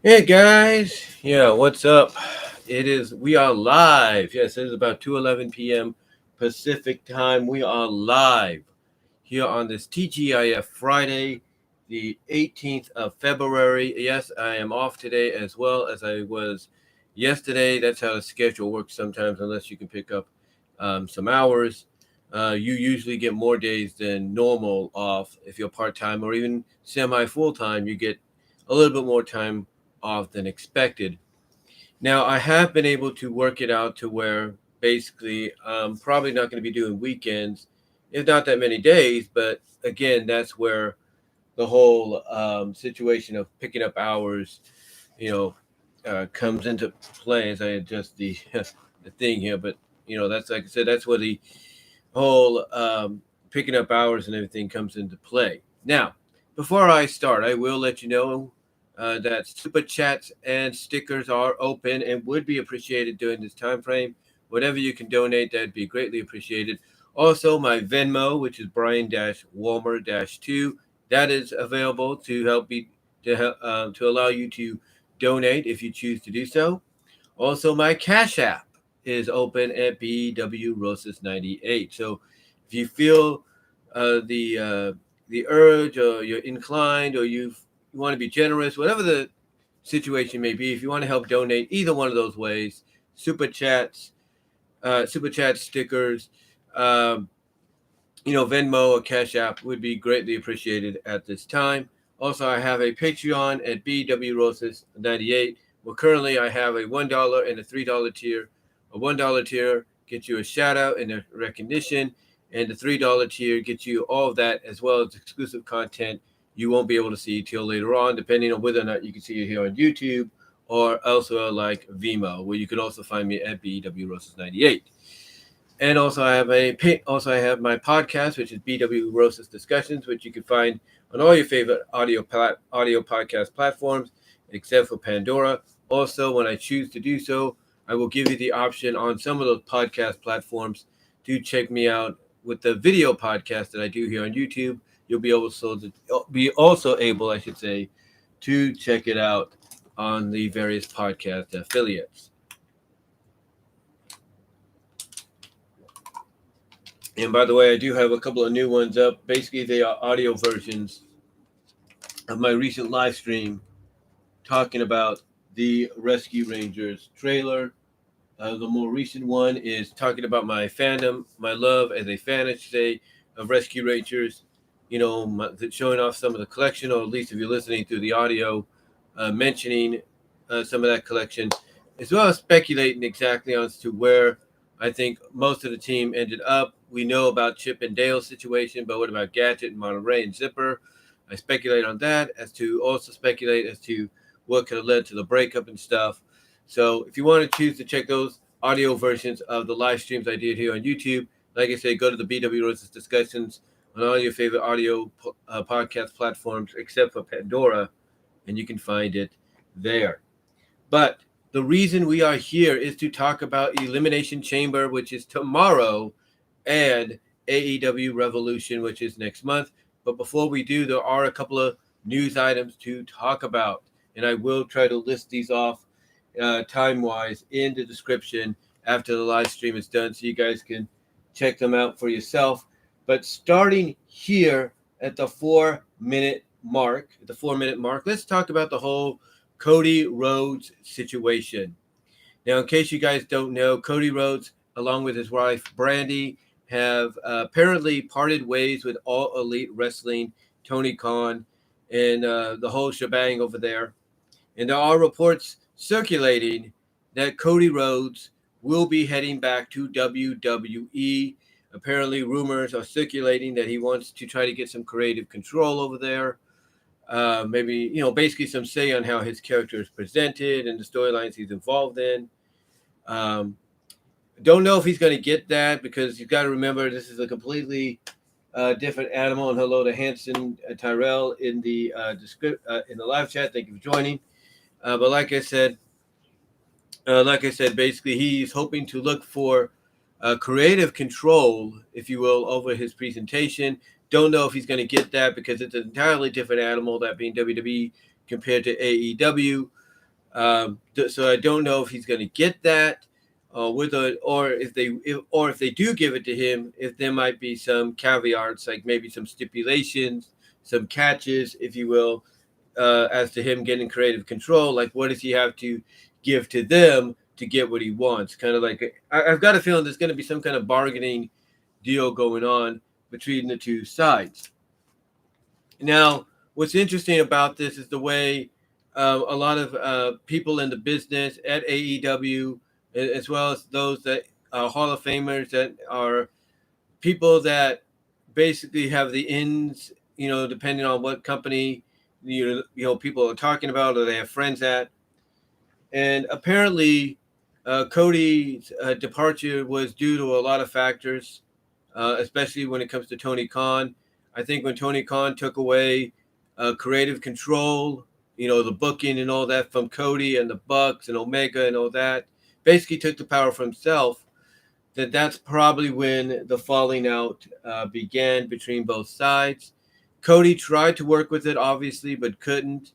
Hey guys, yeah, what's up? We are live. Yes, it is about 2:11 p.m. Pacific time. We are live here on this TGIF Friday, the 18th of February. Yes, I am off today as well as I was yesterday. That's how the schedule works sometimes, unless you can pick up some hours. You usually get more days than normal off if you're part time or even semi full time. You get a little bit more time off than expected. Now, I have been able to work it out to where basically I'm probably not going to be doing weekends, if not that many days. But again, that's where the whole situation of picking up hours, you know, comes into play as I adjust the the thing here. But that's like I said, that's where the whole picking up hours and everything comes into play. Now, before I start, I will let you know that super chats and stickers are open and would be appreciated during this time frame. Whatever you can donate, that'd be greatly appreciated. Also, my Venmo, which is Brian-Walmer-2, that is available to help me to allow you to donate if you choose to do so. Also, my Cash App is open at BW Rosas 98. So if you feel the urge, or you're inclined, or you want to be generous, whatever the situation may be, if you want to help donate either one of those ways, super chats, super chat stickers, um, Venmo or Cash App would be greatly appreciated at this time. Also, I have a Patreon at BW Rosas 98. Well, currently I have a $1 and a $3 tier. A $1 tier gets you a shout out and a recognition, and the $3 tier gets you all of that as well as exclusive content you won't be able to see till later on, depending on whether or not you can see it here on YouTube or elsewhere like Vimeo, where you can also find me at BW Rosas 98. And also I have my podcast, which is BW Rosas Discussions, which you can find on all your favorite audio podcast platforms, except for Pandora. Also, when I choose to do so, I will give you the option on some of those podcast platforms to check me out with the video podcast that I do here on YouTube. You'll be also able, I should say, to check it out on the various podcast affiliates. And by the way, I do have a couple of new ones up. Basically, they are audio versions of my recent live stream talking about the Rescue Rangers trailer. The more recent one is talking about my fandom, my love as a fan, I should say, of Rescue Rangers. Showing off some of the collection, or at least if you're listening through the audio, mentioning some of that collection, as well as speculating exactly as to where I think most of the team ended up. We know about Chip and Dale's situation, but what about Gadget and Monterey and Zipper? I speculate on that, also speculate as to what could have led to the breakup and stuff. So if you want to choose to check those audio versions of the live streams I did here on YouTube, like I said, go to the BW Roses Discussions on all your favorite audio podcast platforms except for Pandora, and you can find it there. But the reason we are here is to talk about Elimination Chamber, which is tomorrow, and AEW Revolution, which is next month. But before we do, there are a couple of news items to talk about, and I will try to list these off time-wise in the description after the live stream is done, so you guys can check them out for yourself. But starting here at the 4-minute mark, let's talk about the whole Cody Rhodes situation. Now, in case you guys don't know, Cody Rhodes, along with his wife Brandy, have apparently parted ways with All Elite Wrestling, Tony Khan, and the whole shebang over there. And there are reports circulating that Cody Rhodes will be heading back to WWE. Apparently, rumors are circulating that he wants to try to get some creative control over there. Maybe, basically some say on how his character is presented and the storylines he's involved in. Don't know if he's going to get that, because you've got to remember this is a completely different animal. And hello to Hanson Tyrell in the in the live chat. Thank you for joining. But like I said, basically he's hoping to look for creative control, if you will, over his presentation. Don't know if he's going to get that, because it's an entirely different animal, that being WWE compared to AEW. So I don't know if he's going to get that, or if they do give it to him, if there might be some caveats, like maybe some stipulations, some catches, if you will, as to him getting creative control. Like, what does he have to give to them to get what he wants? Kind of like I've got a feeling there's going to be some kind of bargaining deal going on between the two sides. Now, what's interesting about this is the way a lot of people in the business at AEW, as well as those that are Hall of Famers, that are people that basically have the ins, depending on what company people are talking about or they have friends at. And apparently, Cody's departure was due to a lot of factors, especially when it comes to Tony Khan. I think when Tony Khan took away creative control, the booking and all that from Cody and the Bucks and Omega and all that, basically took the power for himself. That's probably when the falling out began between both sides. Cody tried to work with it, obviously, but couldn't.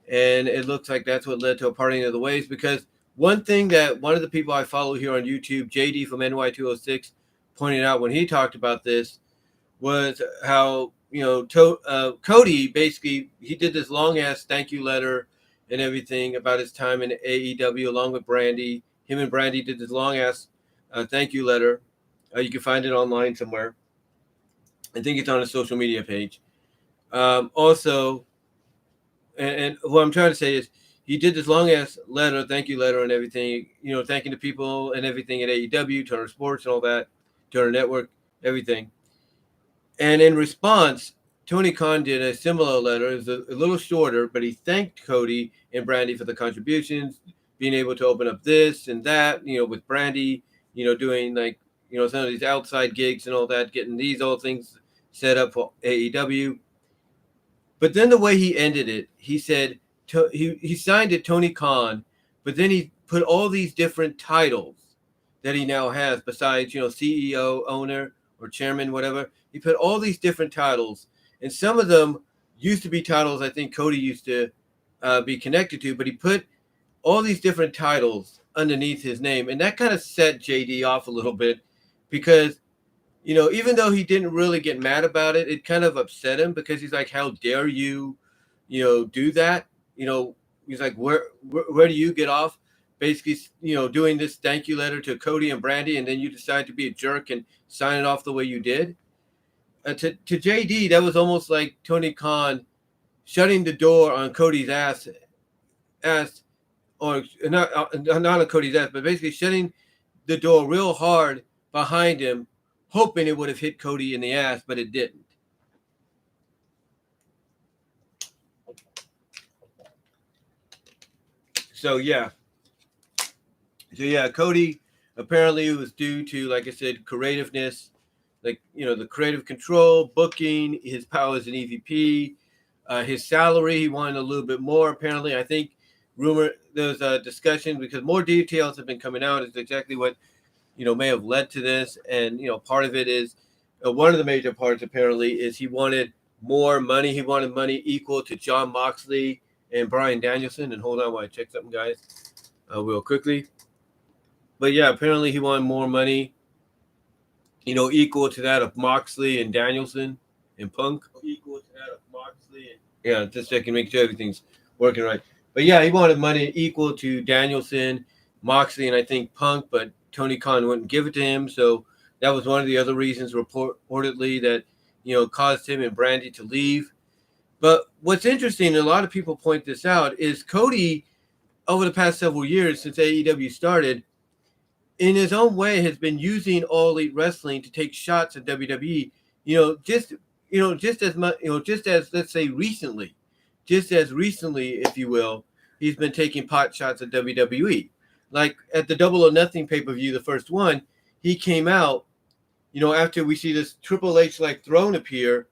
And it looks like that's what led to a parting of the ways, because one thing that one of the people I follow here on YouTube, JD from NY206, pointed out when he talked about this was how, Cody basically, he did this long ass thank you letter and everything about his time in AEW along with Brandy. Him and Brandy did this long ass thank you letter. You can find it online somewhere. I think it's on a social media page. Also, and what I'm trying to say is he did this long ass letter, thank you letter and everything, thanking the people and everything at AEW, Turner Sports and all that, Turner Network, everything. And in response, Tony Khan did a similar letter. It was a little shorter, but he thanked Cody and Brandy for the contributions, being able to open up this and that, with Brandy, doing like, some of these outside gigs and all that, getting these old things set up for AEW. But then the way he ended it, he said he signed it Tony Khan, but then he put all these different titles that he now has besides, CEO, owner, or chairman, whatever. He put all these different titles, and some of them used to be titles I think Cody used to be connected to, but he put all these different titles underneath his name, and that kind of set JD off a little bit because, even though he didn't really get mad about it, it kind of upset him because he's like, how dare you, do that? He's like, where do you get off? Basically, doing this thank you letter to Cody and Brandy, and then you decide to be a jerk and sign it off the way you did. To JD, that was almost like Tony Khan shutting the door on Cody's ass, or not on Cody's ass, but basically shutting the door real hard behind him, hoping it would have hit Cody in the ass, but it didn't. So yeah, Cody apparently it was due to, like I said, creativeness, like the creative control, booking, his powers in EVP, his salary. He wanted a little bit more. Apparently, I think there's a discussion because more details have been coming out as exactly what may have led to this. And, part of it is one of the major parts apparently is he wanted more money. He wanted money equal to Jon Moxley and Bryan Danielson. And hold on while I check something, guys, real quickly. But yeah, apparently he wanted more money, equal to that of Moxley and Danielson and Punk. Equal to that of Moxley. Yeah, just checking, make sure everything's working right. But yeah, he wanted money equal to Danielson, Moxley, and I think Punk, but Tony Khan wouldn't give it to him. So that was one of the other reasons reportedly that, caused him and Brandy to leave. But what's interesting, and a lot of people point this out, is Cody, over the past several years since AEW started, in his own way has been using All Elite Wrestling to take shots at WWE, just as much, just as, let's say, recently, if you will, he's been taking pot shots at WWE. Like at the Double or Nothing pay-per-view, the first one, he came out, after we see this Triple H-like throne appear,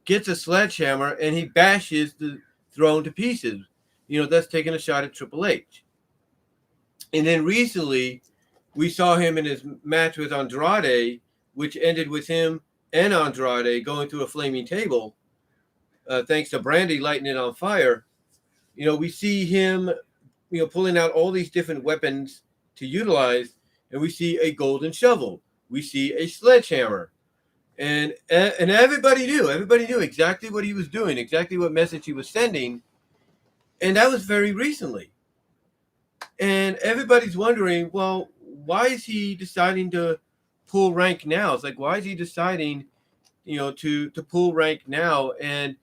gets a sledgehammer, and he bashes the throne to pieces. That's taking a shot at Triple H. And then recently, we saw him in his match with Andrade, which ended with him and Andrade going through a flaming table, thanks to Brandy lighting it on fire. We see him pulling out all these different weapons to utilize, and we see a golden shovel, we see a sledgehammer, and everybody knew exactly what he was doing, exactly what message he was sending, and that was very recently. And everybody's wondering, well, why is he deciding to pull rank now? It's like, why is he deciding, to pull rank now and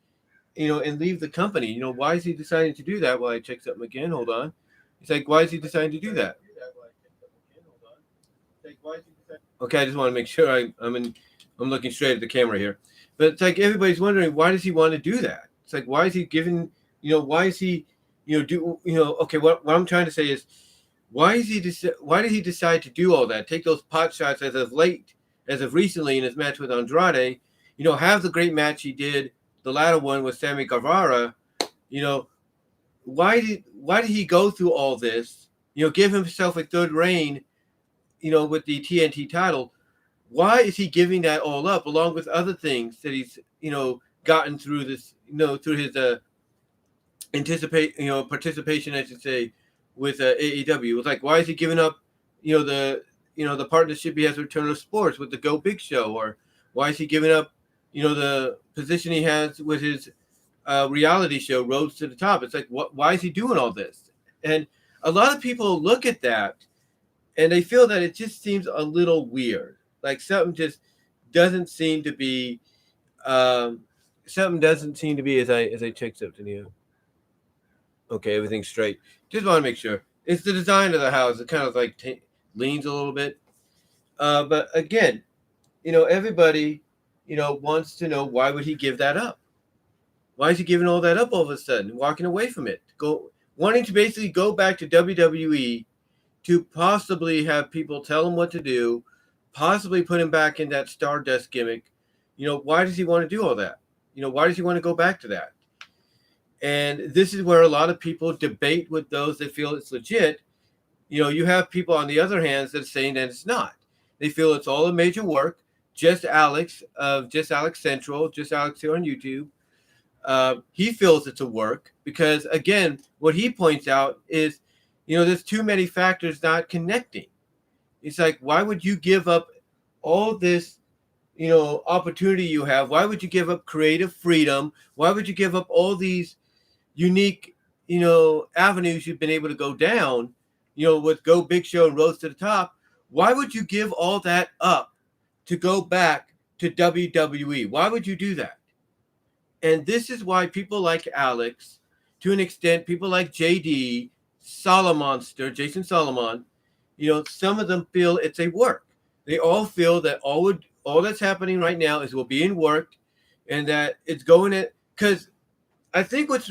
and leave the company? Why is he deciding to do that? Well, I check something again. Hold on. It's like, why is he deciding to do that? Okay, I just want to make sure I'm looking straight at the camera here. But it's like everybody's wondering, why does he want to do that? It's like, why is he giving, why is he, okay, what I'm trying to say is, why did he decide to do all that? Take those pot shots as of recently in his match with Andrade, have the great match he did, the latter one with Sammy Guevara, why did he go through all this, give himself a third reign, with the TNT title? Why is he giving that all up along with other things that he's, gotten through this, through his participation, I should say, with AEW? It's like, why is he giving up, the partnership he has with Turner Sports with the Go Big Show? Or why is he giving up, the position he has with his reality show, Rhodes to the Top? It's like, why is he doing all this? And a lot of people look at that and they feel that it just seems a little weird. Like something just doesn't seem to be, as I check something here. Okay, everything's straight. Just want to make sure. It's the design of the house. It kind of like leans a little bit. But again, everybody, wants to know, why would he give that up? Why is he giving all that up all of a sudden, walking away from it, wanting to basically go back to WWE to possibly have people tell him what to do, possibly put him back in that Stardust gimmick? Why does he want to do all that? Why does he want to go back to that? And this is where a lot of people debate with those that feel it's legit. You have people on the other hand that are saying that it's not. They feel it's all a major work. Just Alex Central, just Alex here on YouTube. He feels it's a work because, again, what he points out is, there's too many factors not connecting. It's like, why would you give up all this, opportunity you have? Why would you give up creative freedom? Why would you give up all these unique, avenues you've been able to go down, with Go Big Show and Rhodes to the Top? Why would you give all that up to go back to WWE? Why would you do that? And this is why people like Alex, to an extent, people like JD, Jason Solomon, some of them feel it's a work. They all feel that all that's happening right now is we're being worked, and that it's going at, because I think what's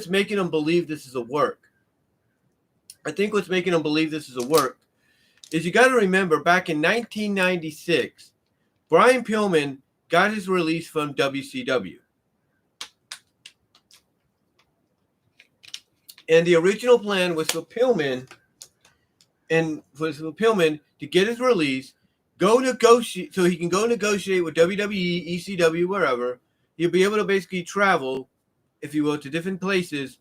making them believe this is a work. Is you got to remember, back in 1996, Brian Pillman got his release from WCW. And the original plan was for Pillman to get his release, go negotiate, so he can go negotiate with WWE, ECW, wherever. He'll be able to basically travel, if you will, to different places.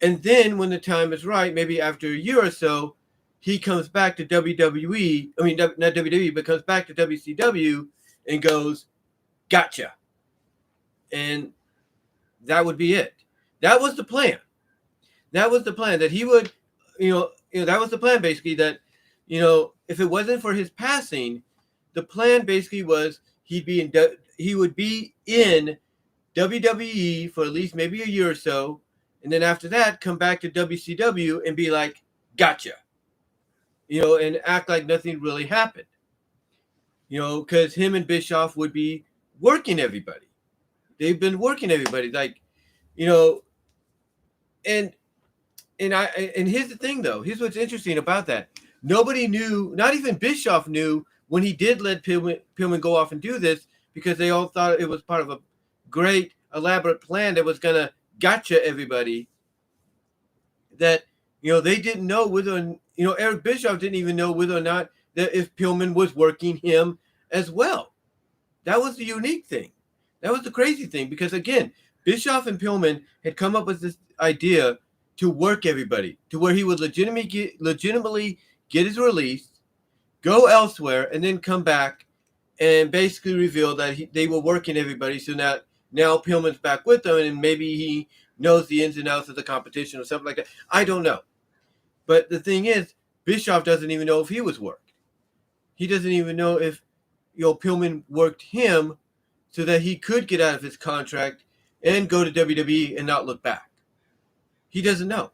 And then when the time is right, maybe after a year or so, he comes back to WWE. I mean, not WWE, but comes back to WCW and goes, gotcha. And that would be it. That was the plan. That he would, that was the plan basically, that, if it wasn't for his passing, the plan basically was he would be in WWE for at least maybe a year or so, and then after that come back to WCW and be like, gotcha, and act like nothing really happened, because him and Bischoff would be working everybody. They've been working everybody, like, and here's the thing, though. Here's what's interesting about that. Nobody knew, not even Bischoff knew, when he did let Pillman go off and do this, because they all thought it was part of a great, elaborate plan that was going to gotcha everybody. That, they didn't know whether, Eric Bischoff didn't even know whether or not that if Pillman was working him as well. That was the unique thing. That was the crazy thing, because, again, Bischoff and Pillman had come up with this idea to work everybody, to where he would legitimately get his release, go elsewhere, and then come back and basically reveal that they were working everybody. So now Pillman's back with them, and maybe he knows the ins and outs of the competition or something like that. I don't know. But the thing is, Bischoff doesn't even know if he was worked. He doesn't even know if Pillman worked him so that he could get out of his contract and go to WWE and not look back. He doesn't know.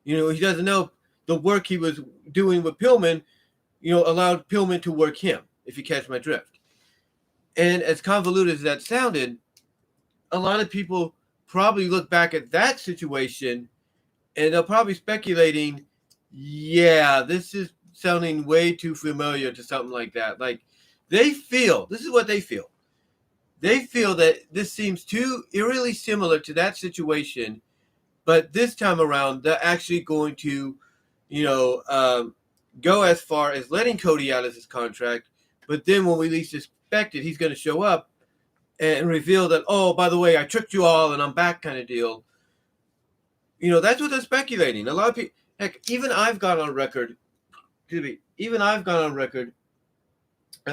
He doesn't know the work he was doing with Pillman, allowed Pillman to work him, if you catch my drift. And as convoluted as that sounded, a lot of people probably look back at that situation and they're probably speculating, yeah, this is sounding way too familiar to something like that. Like, this is what they feel. They feel that this seems too eerily similar to that situation, but this time around, they're actually going to, go as far as letting Cody out of his contract. But then when we least expect it, he's going to show up and reveal that, oh, by the way, I tricked you all and I'm back kind of deal. That's what they're speculating. A lot of people, heck, even I've gone on record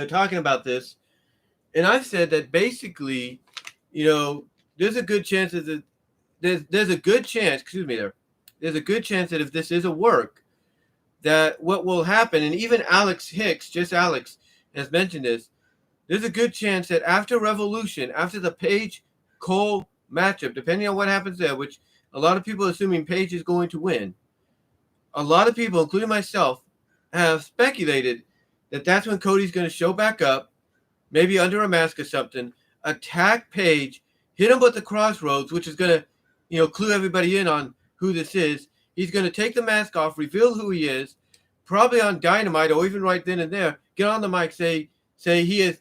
talking about this, and I've said that basically, there's a good chance that there's a good chance that if this is a work, that what will happen, and even Alex Hicks, just Alex, has mentioned this, there's a good chance that after Revolution, after the Page-Cole matchup, depending on what happens there, which a lot of people are assuming Page is going to win, a lot of people, including myself, have speculated that that's when Cody's going to show back up, maybe under a mask or something, attack Page, hit him with the crossroads, which is going to, clue everybody in on who this is. He's going to take the mask off, reveal who he is, probably on Dynamite or even right then and there, get on the mic, say he is,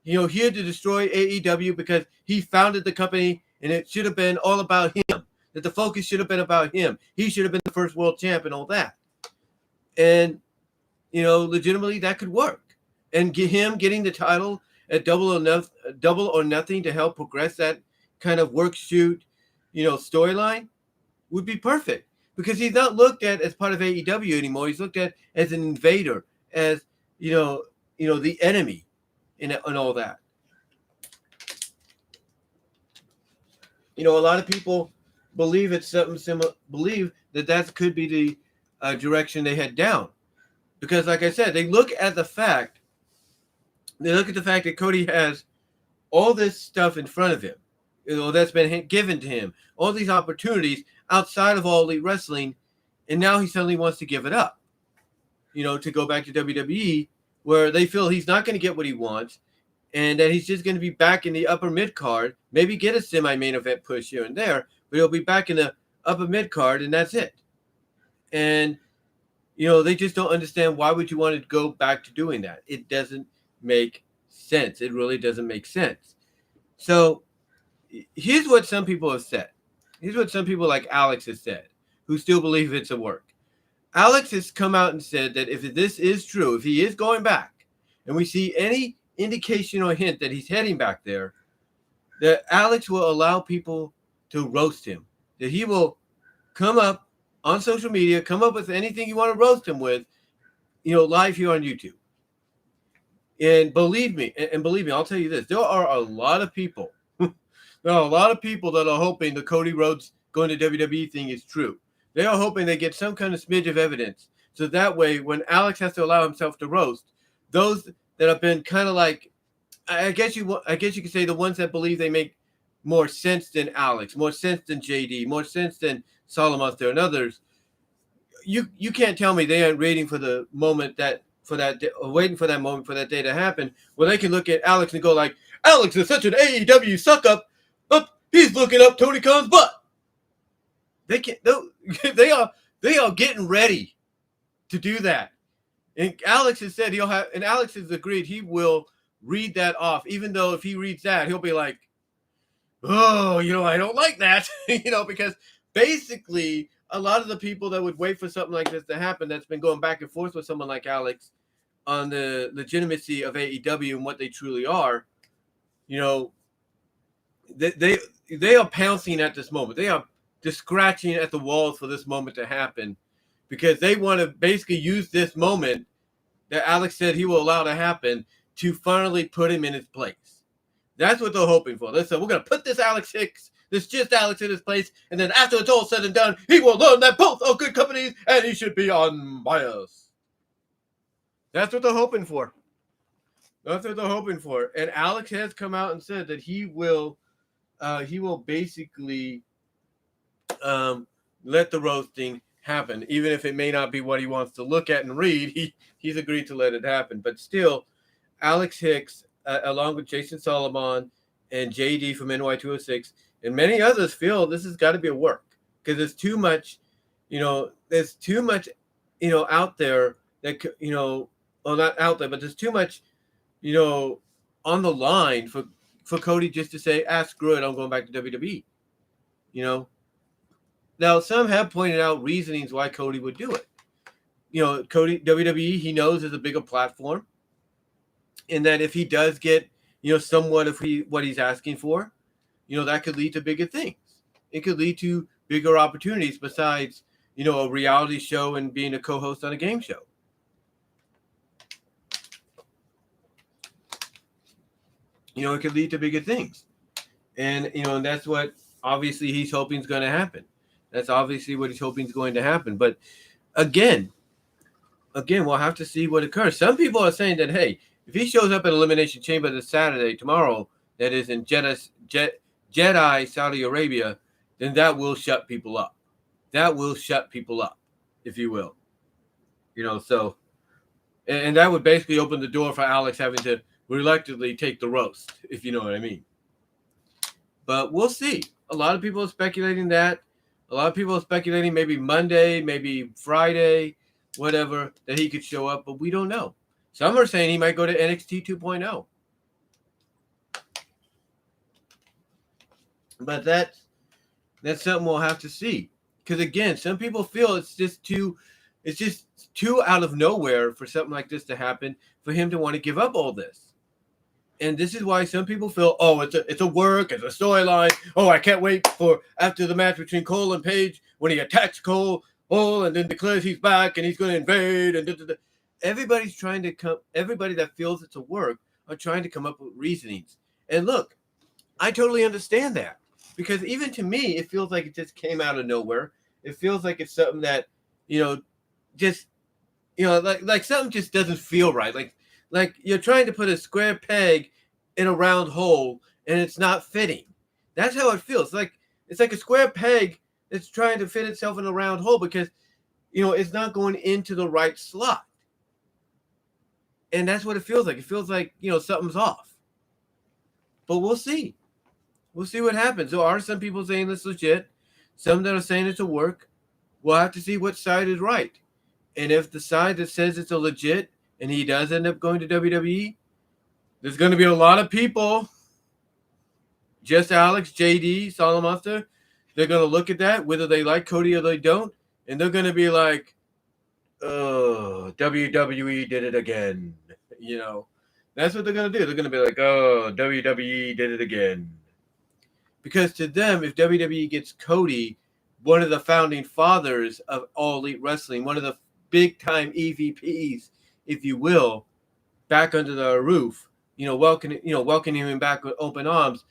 here to destroy AEW because he founded the company and it should have been all about him, that the focus should have been about him. He should have been the first world champ and all that. And, legitimately that could work. And getting the title at Double or Nothing to help progress that kind of work shoot, storyline would be perfect. Because he's not looked at as part of AEW anymore. He's looked at as an invader, as, the enemy and all that. A lot of people believe it's something similar, believe that could be the direction they head down. Because, like I said, they look at the fact that Cody has all this stuff in front of him, that's been given to him, all these opportunities outside of All Elite Wrestling, and now he suddenly wants to give it up, to go back to WWE, where they feel he's not going to get what he wants, and that he's just going to be back in the upper mid-card, maybe get a semi-main event push here and there, but he'll be back in the upper mid-card, and that's it. And, they just don't understand, why would you want to go back to doing that? It doesn't make sense. It really doesn't make sense. So here's what some people have said. Here's what some people like Alex has said, who still believe it's a work. Alex has come out and said that if this is true, if he is going back, and we see any indication or hint that he's heading back there, that Alex will allow people to roast him. That he will come up on social media, come up with anything you want to roast him with, live here on YouTube. And believe me, I'll tell you this, there are a lot of people that are hoping the Cody Rhodes going to WWE thing is true. They are hoping they get some kind of smidge of evidence. So that way, when Alex has to allow himself to roast, those that have been kind of like, I guess you could say the ones that believe they make more sense than Alex, more sense than JD, more sense than Solomon and others, you can't tell me they aren't waiting for the moment waiting for that moment for that day to happen, where they can look at Alex and go like, Alex is such an AEW suck up. He's looking up Tony Khan's butt. They are getting ready to do that. And Alex has said Alex has agreed he will read that off, even though if he reads that, he'll be like, oh, I don't like that, because basically a lot of the people that would wait for something like this to happen, that's been going back and forth with someone like Alex on the legitimacy of AEW and what they truly are, they are pouncing at this moment. They are just scratching at the walls for this moment to happen, because they want to basically use this moment that Alex said he will allow to happen to finally put him in his place. That's what they're hoping for. They said, we're going to put this Alex Hicks, this just Alex, in his place, and then after it's all said and done, he will learn that both are good companies and he should be unbiased. That's what they're hoping for. That's what they're hoping for. And Alex has come out and said that he will basically let the roasting happen, even if it may not be what he wants to look at and read. He's agreed to let it happen. But still, Alex Hicks, along with Jason Solomon and JD from NY206, and many others feel this has got to be a work, because there's too much, there's too much, out there that, well, not out there, but there's too much, on the line for Cody just to say, screw it, I'm going back to WWE. Now, some have pointed out reasonings why Cody would do it. Cody, WWE, he knows is a bigger platform, and that if he does get, somewhat of what he's asking for, that could lead to bigger things. It could lead to bigger opportunities besides, a reality show and being a co-host on a game show. It could lead to bigger things. And, and that's what obviously he's hoping is going to happen. That's obviously what he's hoping is going to happen. But again, we'll have to see what occurs. Some people are saying that, hey, if he shows up at Elimination Chamber this Saturday, tomorrow, that is in Jeddah, Saudi Arabia, then that will shut people up. That will shut people up, if you will. So, and that would basically open the door for Alex having to reluctantly take the roast, if you know what I mean. But we'll see. A lot of people are speculating that. A lot of people are speculating maybe Monday, maybe Friday, whatever, that he could show up, but we don't know. Some are saying he might go to NXT 2.0. But that's something we'll have to see. Because again, some people feel it's just too out of nowhere for something like this to happen, for him to want to give up all this. And this is why some people feel, it's a work, it's a storyline. I can't wait for after the match between Cole and Paige when he attacks Cole, and then declares he's back and he's going to invade. And everybody's trying to come. Everybody that feels it's a work are trying to come up with reasonings. And look, I totally understand that, because even to me, it feels like it just came out of nowhere. It feels like it's something that, just, like something just doesn't feel right. Like you're trying to put a square peg in a round hole and it's not fitting. That's how it feels. It's like a square peg that's trying to fit itself in a round hole because, it's not going into the right slot. And that's what it feels like. It feels like, something's off. But we'll see. We'll see what happens. There are some people saying this is legit. Some that are saying it's a work. We'll have to see what side is right. And if the side that says it's a legit and he does end up going to WWE, there's going to be a lot of people, just Alex, JD, Solomon, they're going to look at that, whether they like Cody or they don't, and they're going to be like, oh, WWE did it again. That's what they're going to do. They're going to be like, oh, WWE did it again. Because to them, if WWE gets Cody, one of the founding fathers of All Elite Wrestling, one of the big-time EVPs, if you will, back under the roof, welcoming him back with open arms,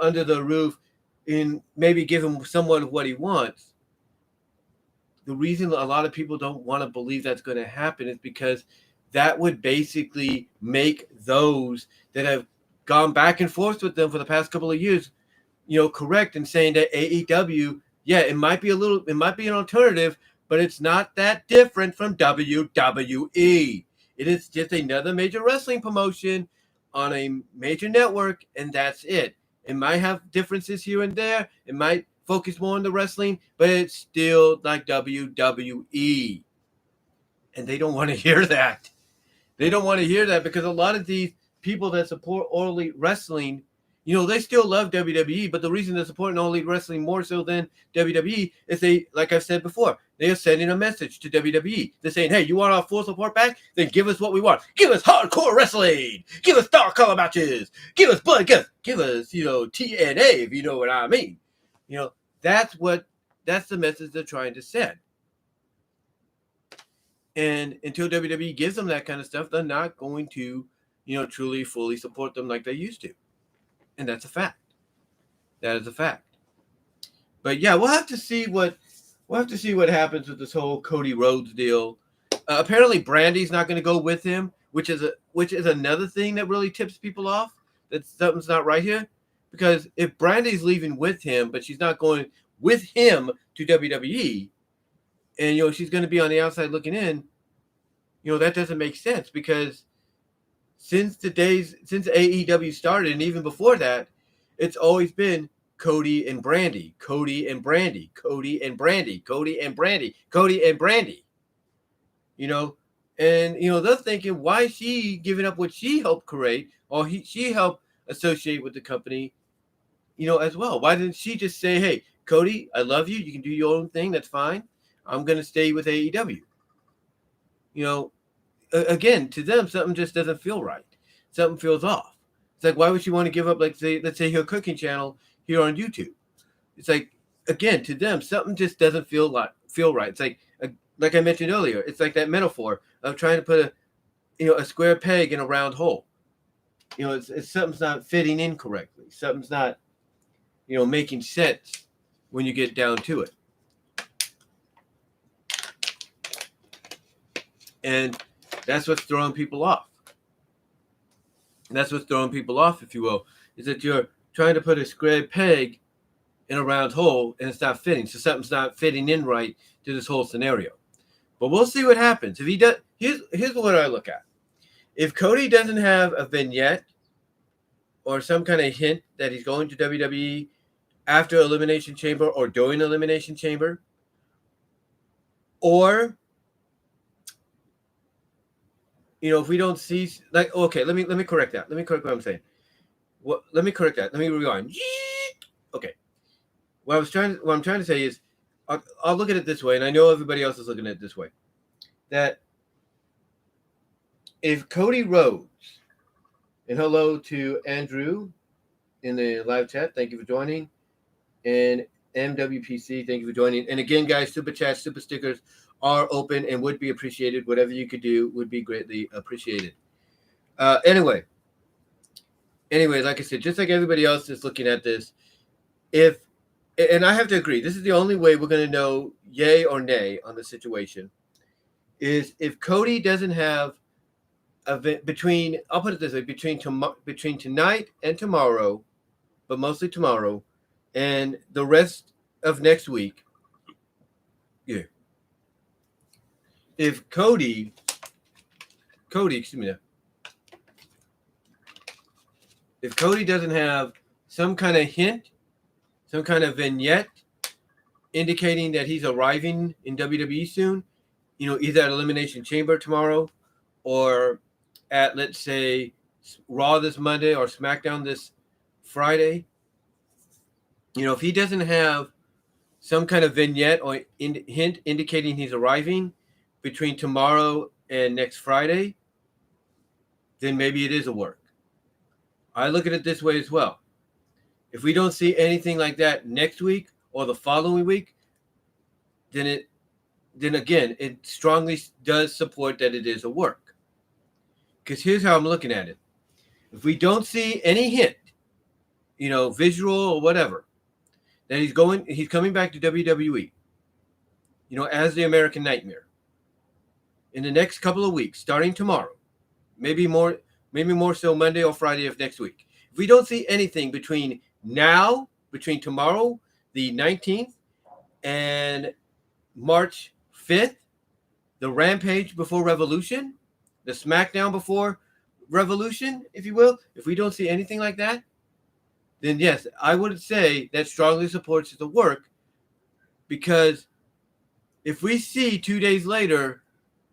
under the roof, and maybe give him somewhat of what he wants. The reason a lot of people don't want to believe that's going to happen is because that would basically make those that have gone back and forth with them for the past couple of years, correct in saying that AEW, it might be an alternative, but it's not that different from WWE. It is just another major wrestling promotion on a major network, and that's it. It might have differences here and there. It might focus more on the wrestling, but it's still like WWE. And they don't want to hear that. They don't want to hear that because a lot of these people that support All Elite Wrestling, they still love WWE, but the reason they're supporting All Elite Wrestling more so than WWE is they, like I've said before, they are sending a message to WWE. They're saying, hey, you want our full support back? Then give us what we want. Give us hardcore wrestling. Give us dark color matches. Give us blood. Give us, TNA, if you know what I mean. That's what That's the message they're trying to send. And until WWE gives them that kind of stuff, they're not going to, truly, fully support them like they used to. And that's a fact. That is a fact. But yeah, we'll have to see what happens with this whole Cody Rhodes deal. Apparently, Brandy's not going to go with him, which is another thing that really tips people off that something's not right here. Because if Brandy's leaving with him, but she's not going with him to WWE, and she's going to be on the outside looking in, that doesn't make sense. Because since AEW started, and even before that, it's always been Cody and Brandy, Cody and Brandy, Cody and Brandy, Cody and Brandy, Cody and Brandy. And they're thinking, why is she giving up what she helped create, or she helped associate with the company, as well? Why didn't she just say, hey, Cody, I love you. You can do your own thing. That's fine. I'm going to stay with AEW. Again, to them, something just doesn't feel right. Something feels off. It's like, why would she want to give up, let's say her cooking channel here on YouTube? It's like, again, to them, something just doesn't feel right. It's like I mentioned earlier, it's like that metaphor of trying to put a square peg in a round hole. It's something's not fitting in correctly. Something's not, making sense when you get down to it. And that's what's throwing people off. And that's what's throwing people off, if you will, is that you're trying to put a square peg in a round hole and it's not fitting. So something's not fitting in right to this whole scenario. But we'll see what happens. If he does, here's what I look at. If Cody doesn't have a vignette or some kind of hint that he's going to WWE after Elimination Chamber or during Elimination Chamber, or if we don't see, like, okay, let me correct that. Let me correct what I'm saying. Let me correct that. Let me rewind. Okay. What I'm trying to say is, I'll look at it this way, and I know everybody else is looking at it this way. That if Cody Rhodes, and hello to Andrew in the live chat, thank you for joining, and MWPC, thank you for joining. And again, guys, super chats, super stickers are open and would be appreciated. Whatever you could do would be greatly appreciated. Anyway, like I said, just like everybody else is looking at this, and I have to agree, this is the only way we're going to know yay or nay on the situation, is if Cody doesn't have I'll put it this way, between tonight and tomorrow, but mostly tomorrow, and the rest of next week, yeah. If Cody, excuse me, if Cody doesn't have some kind of hint, some kind of vignette indicating that he's arriving in WWE soon, either at Elimination Chamber tomorrow or at, let's say, Raw this Monday or SmackDown this Friday, if he doesn't have some kind of vignette or hint indicating he's arriving between tomorrow and next Friday, then maybe it is a work. I look at it this way as well. If we don't see anything like that next week or the following week, then again, it strongly does support that it is a work. Because here's how I'm looking at it. If we don't see any hint, visual or whatever, that he's coming back to WWE, as the American Nightmare in the next couple of weeks, starting tomorrow, maybe more so Monday or Friday of next week. If we don't see anything between tomorrow, the 19th, and March 5th, the Rampage before Revolution, the SmackDown before Revolution, if you will, if we don't see anything like that, then yes, I would say that strongly supports the work, because if we see 2 days later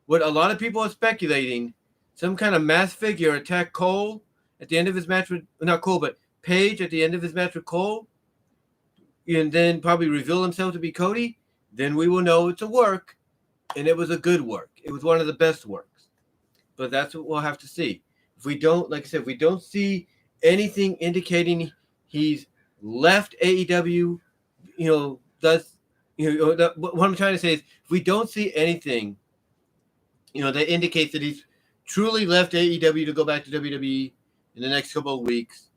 what a lot of people are speculating, some kind of mass figure attack Cole at the end of his match with, not Cole, but Paige at the end of his match with Cole, and then probably reveal himself to be Cody, then we will know it's a work, and it was a good work. It was one of the best works. But that's what we'll have to see. If we don't, like I said, if we don't see anything indicating he's left AEW, what I'm trying to say is, if we don't see anything, that indicates that he's truly left AEW to go back to WWE in the next couple of weeks,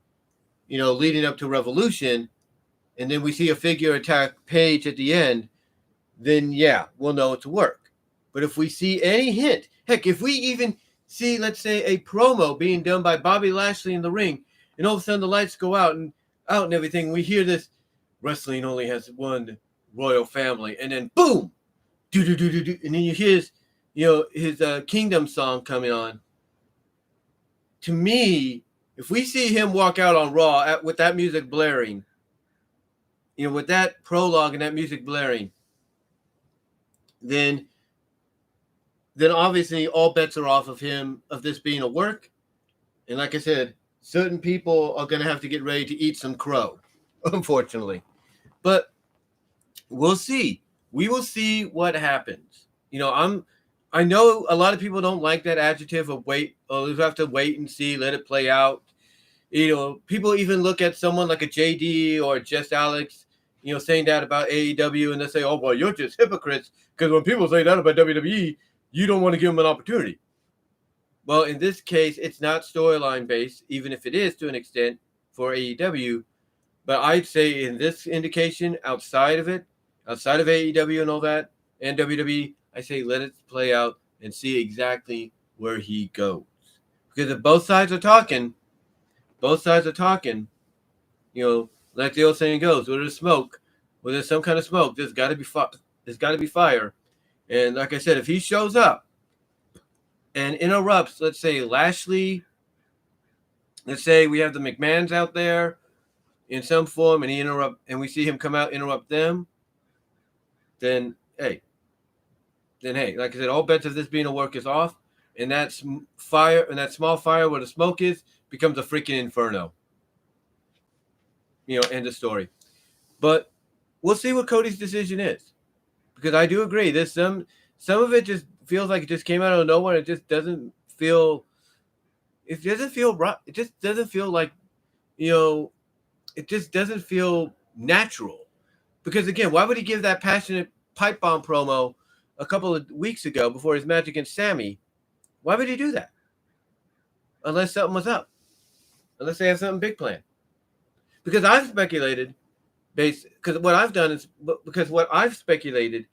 leading up to Revolution, and then we see a figure attack Page at the end, then yeah, we'll know it's work. But if we see any hint, heck, if we even see, let's say, a promo being done by Bobby Lashley in the ring, and all of a sudden the lights go out and everything, we hear this, wrestling only has one royal family, and then boom, do do do do do, and then you hear his Kingdom song coming on. To me, if we see him walk out on Raw with that music blaring, with that prologue and that music blaring, then obviously all bets are off of this being a work. And like I said, certain people are going to have to get ready to eat some crow, unfortunately. But we'll see. We will see what happens. I know a lot of people don't like that adjective of wait. Oh, we have to wait and see, let it play out. People even look at someone like a JD or just Alex, saying that about AEW, and they say, oh, well, you're just hypocrites, because when people say that about WWE, you don't want to give them an opportunity. Well, in this case, it's not storyline based, even if it is to an extent for AEW. But I'd say in this indication, outside of AEW and all that, and WWE, I say let it play out and see exactly where he goes. Because if both sides are talking, like the old saying goes, where there's smoke, where there's some kind of smoke, there's got to be fire. And like I said, if he shows up and interrupts, let's say Lashley, let's say we have the McMahons out there in some form, and we see him come out, interrupt them, then hey, like I said, all bets of this being a work is off, and that fire, and that small fire where the smoke is, becomes a freaking inferno. End of story. But we'll see what Cody's decision is, because I do agree. There's some of it just feels like it just came out of nowhere. It just doesn't feel. It doesn't feel right. It just doesn't feel like, it just doesn't feel natural. Because again, why would he give that passionate pipe bomb promo a couple of weeks ago before his match against Sammy? Why would he do that? Unless something was up. Unless they have something big planned. Because I've speculated, because what I've speculated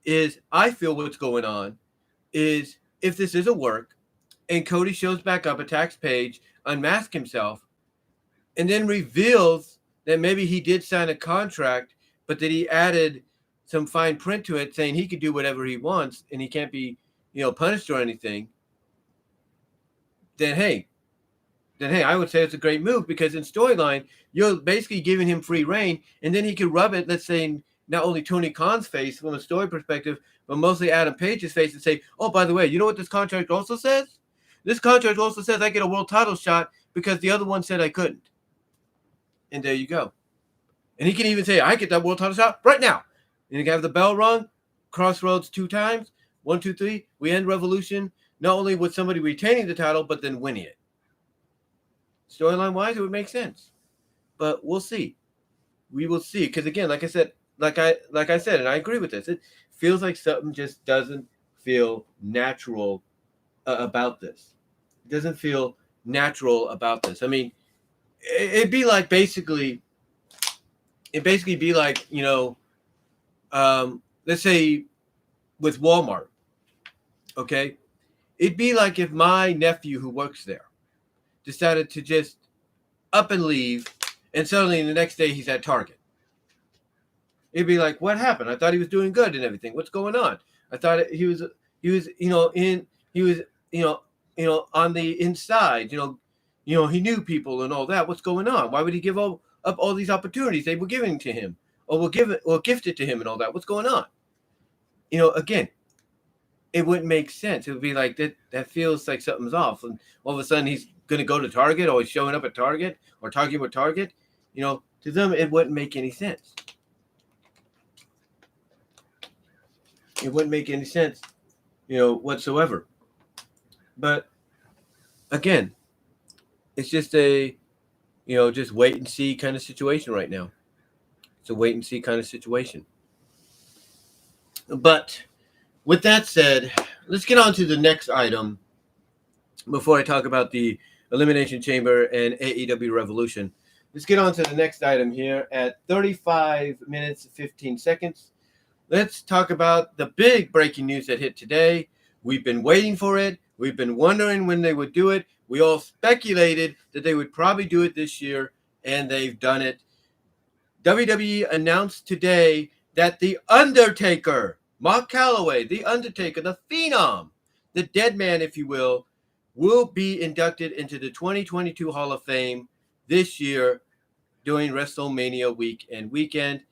is, I feel what's going on is, if this is a work and Cody shows back up, attacks Page, unmasks himself, and then reveals that maybe he did sign a contract, but that he added some fine print to it saying he could do whatever he wants and he can't be, punished or anything, then hey, I would say it's a great move, because in storyline, you're basically giving him free reign, and then he could rub it, let's say, not only Tony Khan's face from a story perspective, but mostly Adam Page's face, and say, oh, by the way, you know what this contract also says? This contract also says I get a world title shot because the other one said I couldn't. And there you go. And he can even say, I get that world title shot right now. And you can have the bell rung, Crossroads 2 times, 1, 2, 3. We end Revolution, not only with somebody retaining the title, but then winning it. Storyline wise, it would make sense. But we'll see. We will see. Because again, like I said, and I agree with this, it feels like something just doesn't feel natural about this. It doesn't feel natural about this. I mean, it'd be like basically be like, let's say with Walmart, okay? It'd be like if my nephew who works there decided to just up and leave, and suddenly the next day he's at Target. It'd be like, what happened? I thought he was doing good and everything. What's going on? I thought he was on the inside, he knew people and all that. What's going on? Why would he give up all these opportunities they were giving to him, or gifted to him and all that? What's going on? Again, it wouldn't make sense. It would be like that feels like something's off. And all of a sudden he's going to go to Target, or he's showing up at Target, or talking with Target. To them, it wouldn't make any sense. It wouldn't make any sense, whatsoever. But again, it's just a, just wait and see kind of situation right now. It's a wait and see kind of situation. But with that said, let's get on to the next item before I talk about the Elimination Chamber and AEW Revolution. Let's get on to the next item here at 35 minutes 15 seconds. Let's talk about the big breaking news that hit today. We've been waiting for it. We've been wondering when they would do it. We all speculated that they would probably do it this year, and they've done it. WWE announced today that The Undertaker, Mark Calloway, The Undertaker, the Phenom, the dead man, if you will be inducted into the 2022 Hall of Fame this year during WrestleMania week and weekend.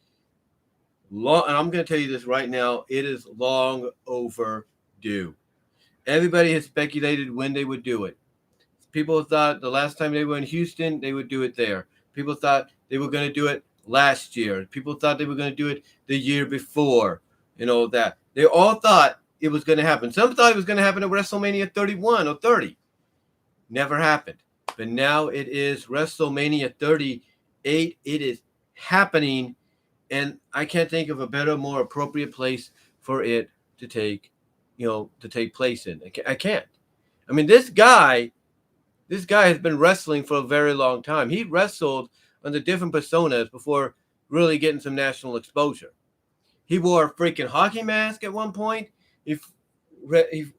And I'm going to tell you this right now, it is long overdue. Everybody has speculated when they would do it. People thought the last time they were in Houston, they would do it there. People thought they were going to do it last year. People thought they were going to do it the year before, and all that. They all thought it was going to happen. Some thought it was going to happen at WrestleMania 31 or 30. Never happened. But now it is WrestleMania 38. It is happening, and I can't think of a better, more appropriate place for it to take place in. I can't. I mean, this guy has been wrestling for a very long time. He wrestled under different personas before really getting some national exposure. He wore a freaking hockey mask at one point. He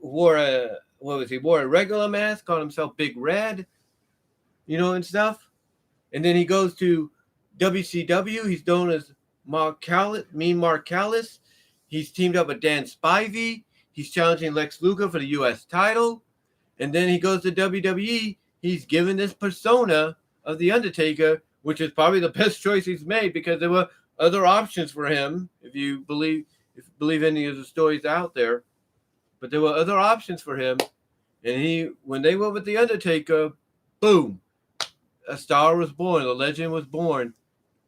wore a regular mask, called himself Big Red, and stuff. And then he goes to WCW. He's known as Mark Callis. He's teamed up with Dan Spivey. He's challenging Lex Luger for the U.S. title. And then he goes to WWE. He's given this persona of The Undertaker, which is probably the best choice he's made because there were other options for him, if you believe any of the stories out there. But there were other options for him. And when they went with The Undertaker, boom, a star was born, a legend was born,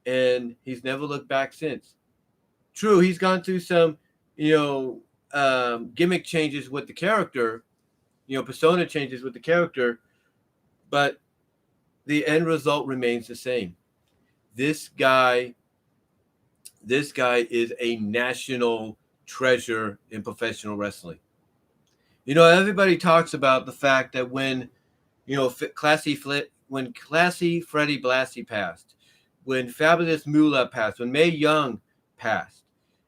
and he's never looked back since. True, he's gone through some, gimmick changes with the character, persona changes with the character, but the end result remains the same. This guy is a national treasure in professional wrestling. Everybody talks about the fact that when Classy Freddy Blassie passed, when Fabulous Moolah passed, when Mae Young passed,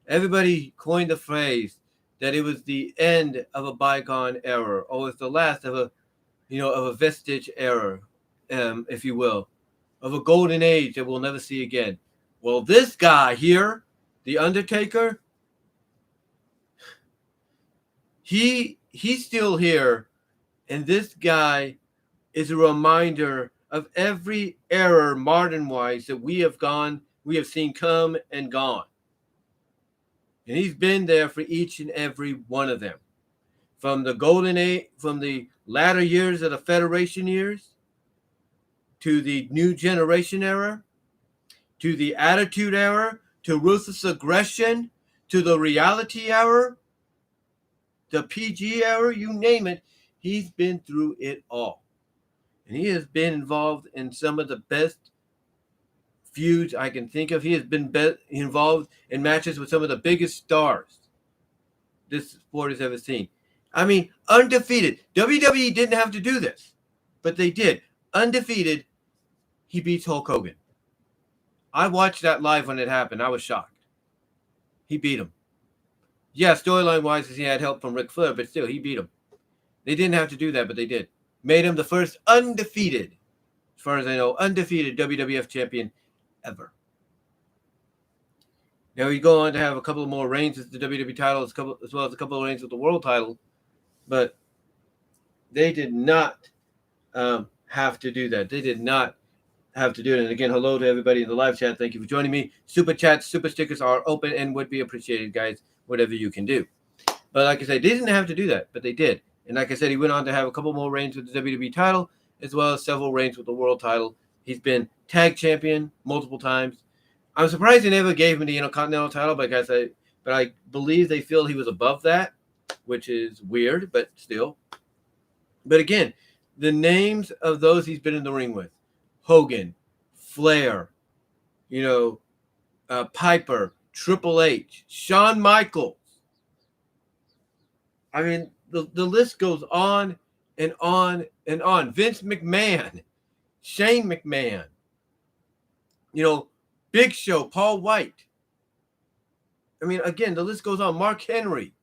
everybody coined the phrase that it was the end of a bygone era, or it's the last of a vestige era, if you will, of a golden age that we'll never see again. Well, this guy here, The Undertaker, he's still here, and this guy is a reminder of every era, modern-wise, that we have seen come and gone. And he's been there for each and every one of them. From the golden age, from the latter years of the Federation years, to the New Generation era, to the Attitude Era, to Ruthless Aggression, to the Reality Era, the PG Era, you name it, he's been through it all. And he has been involved in some of the best feuds I can think of. He has been involved in matches with some of the biggest stars this sport has ever seen. I mean, undefeated. WWE didn't have to do this, but they did. Undefeated, he beats Hulk Hogan. I watched that live when it happened. I was shocked. He beat him. Yeah, storyline-wise, he had help from Ric Flair, but still, he beat him. They didn't have to do that, but they did. Made him the first undefeated, as far as I know, undefeated WWF champion ever. Now, we go on to have a couple of more reigns with the WWE title, as well as a couple of reigns with the world title, but they did not have to do that. They did not have to do it. And again, hello to everybody in the live chat. Thank you for joining me. Super chats, super stickers are open and would be appreciated, guys, whatever you can do. But like I said, they didn't have to do that, but they did. And like I said, he went on to have a couple more reigns with the WWE title, as well as several reigns with the world title. He's been tag champion multiple times. I'm surprised they never gave him the Intercontinental title, but I believe they feel he was above that, which is weird, but still. But again, the names of those he's been in the ring with: Hogan, Flair, Piper, Triple H, Shawn Michaels, I mean, the list goes on and on and on. Vince McMahon, Shane McMahon, Big Show, Paul White. I mean, again, the list goes on. Mark Henry.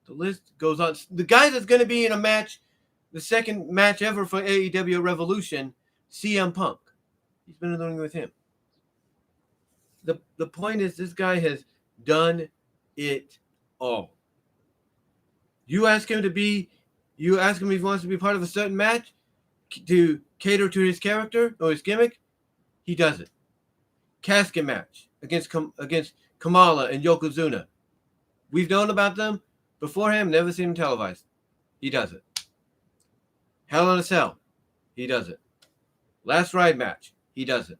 The list goes on. The guy that's going to be in a match, the second match ever for AEW Revolution, CM Punk. He's been in the ring with him. The point is, this guy has done it all. You ask him if he wants to be part of a certain match to cater to his character or his gimmick, he does it. Casket match against Kamala and Yokozuna. We've known about them beforehand, never seen them televised. He does it. Hell in a Cell, he does it. Last Ride match, he does it.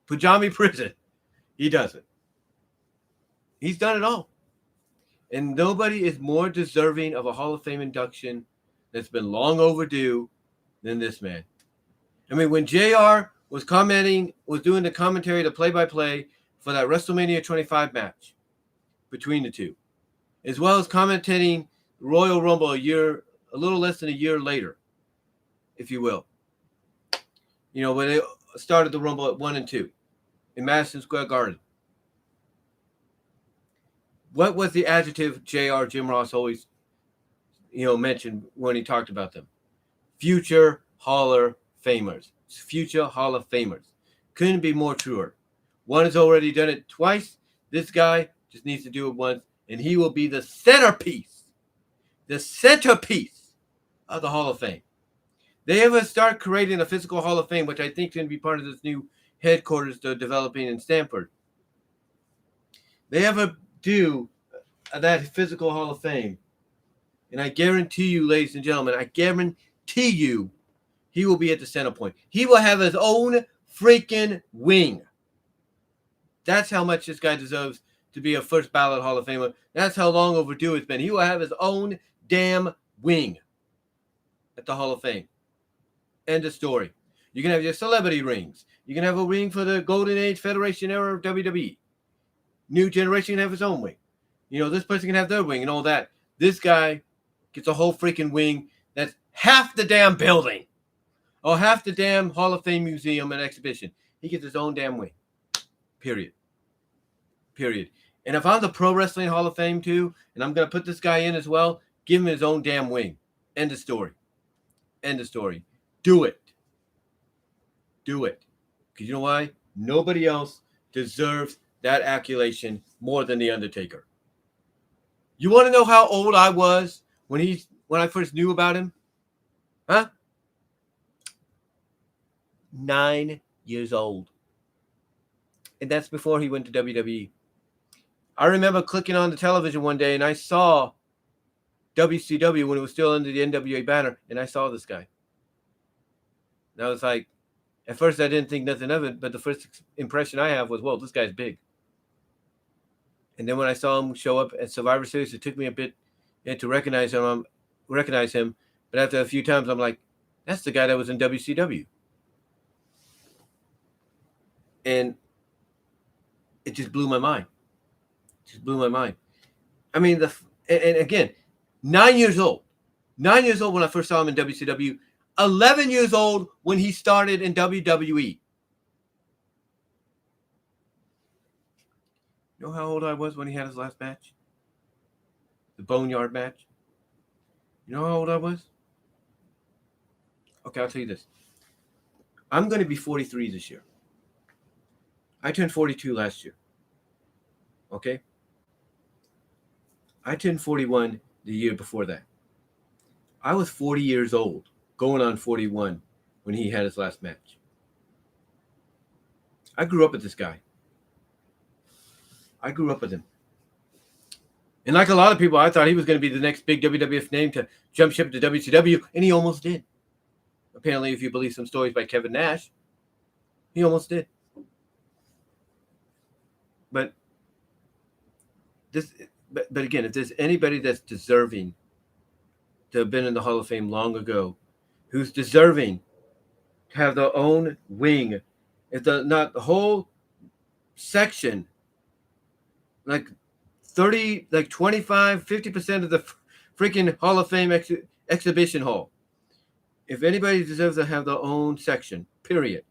Pajami Prison, he does it. He's done it all. And nobody is more deserving of a Hall of Fame induction that's been long overdue than this man. I mean, when JR was doing the commentary, the play-by-play for that WrestleMania 25 match between the two, as well as commentating Royal Rumble a little less than a year later, if you will. When they started the Rumble at 1 and 2 in Madison Square Garden. What was the adjective JR Jim Ross always, mentioned when he talked about them? Future Hall of Famers. Future Hall of Famers. Couldn't be more truer. One has already done it twice. This guy just needs to do it once, and he will be the centerpiece of the Hall of Fame. They ever start creating a physical Hall of Fame, which I think is going to be part of this new headquarters they're developing in Stamford. They ever do that physical Hall of Fame, and I guarantee you, ladies and gentlemen, he will be at the center point. He will have his own freaking wing. That's how much this guy deserves to be a first ballot Hall of Famer. That's how long overdue it's been. He will have his own damn wing at the Hall of Fame. End of story. You can have your celebrity rings. You can have a ring for the Golden Age Federation era of WWE. New generation can have his own wing. This person can have their wing and all that. This guy gets a whole freaking wing that's half the damn building. Or half the damn Hall of Fame museum and exhibition. He gets his own damn wing. Period. And if I'm the Pro Wrestling Hall of Fame too, and I'm going to put this guy in as well, give him his own damn wing. End of story. Do it. Because you know why? Nobody else deserves that accolation more than The Undertaker. You want to know how old I was when I first knew about him? Huh? 9 years old. And that's before he went to WWE. I remember clicking on the television one day and I saw WCW when it was still under the NWA banner, and I saw this guy. And I was like, at first I didn't think nothing of it, but the first impression I have was, whoa, this guy's big. And then when I saw him show up at Survivor Series, it took me a bit to recognize him. But after a few times, I'm like, that's the guy that was in WCW. And it just blew my mind. I mean, and again, 9 years old. 9 years old when I first saw him in WCW. 11 years old when he started in WWE. You know how old I was when he had his last match? The Boneyard match? You know how old I was? Okay, I'll tell you this. I'm going to be 43 this year. I turned 42 last year. Okay? I turned 41 the year before that. I was 40 years old, going on 41, when he had his last match. I grew up with this guy. I grew up with him. And like a lot of people, I thought he was going to be the next big WWF name to jump ship to WCW, and he almost did. Apparently, if you believe some stories by Kevin Nash, he almost did. But again, if there's anybody that's deserving to have been in the Hall of Fame long ago, who's deserving to have their own wing, if not the whole section, like 25, 50% of the freaking Hall of Fame exhibition hall. If anybody deserves to have their own section, period,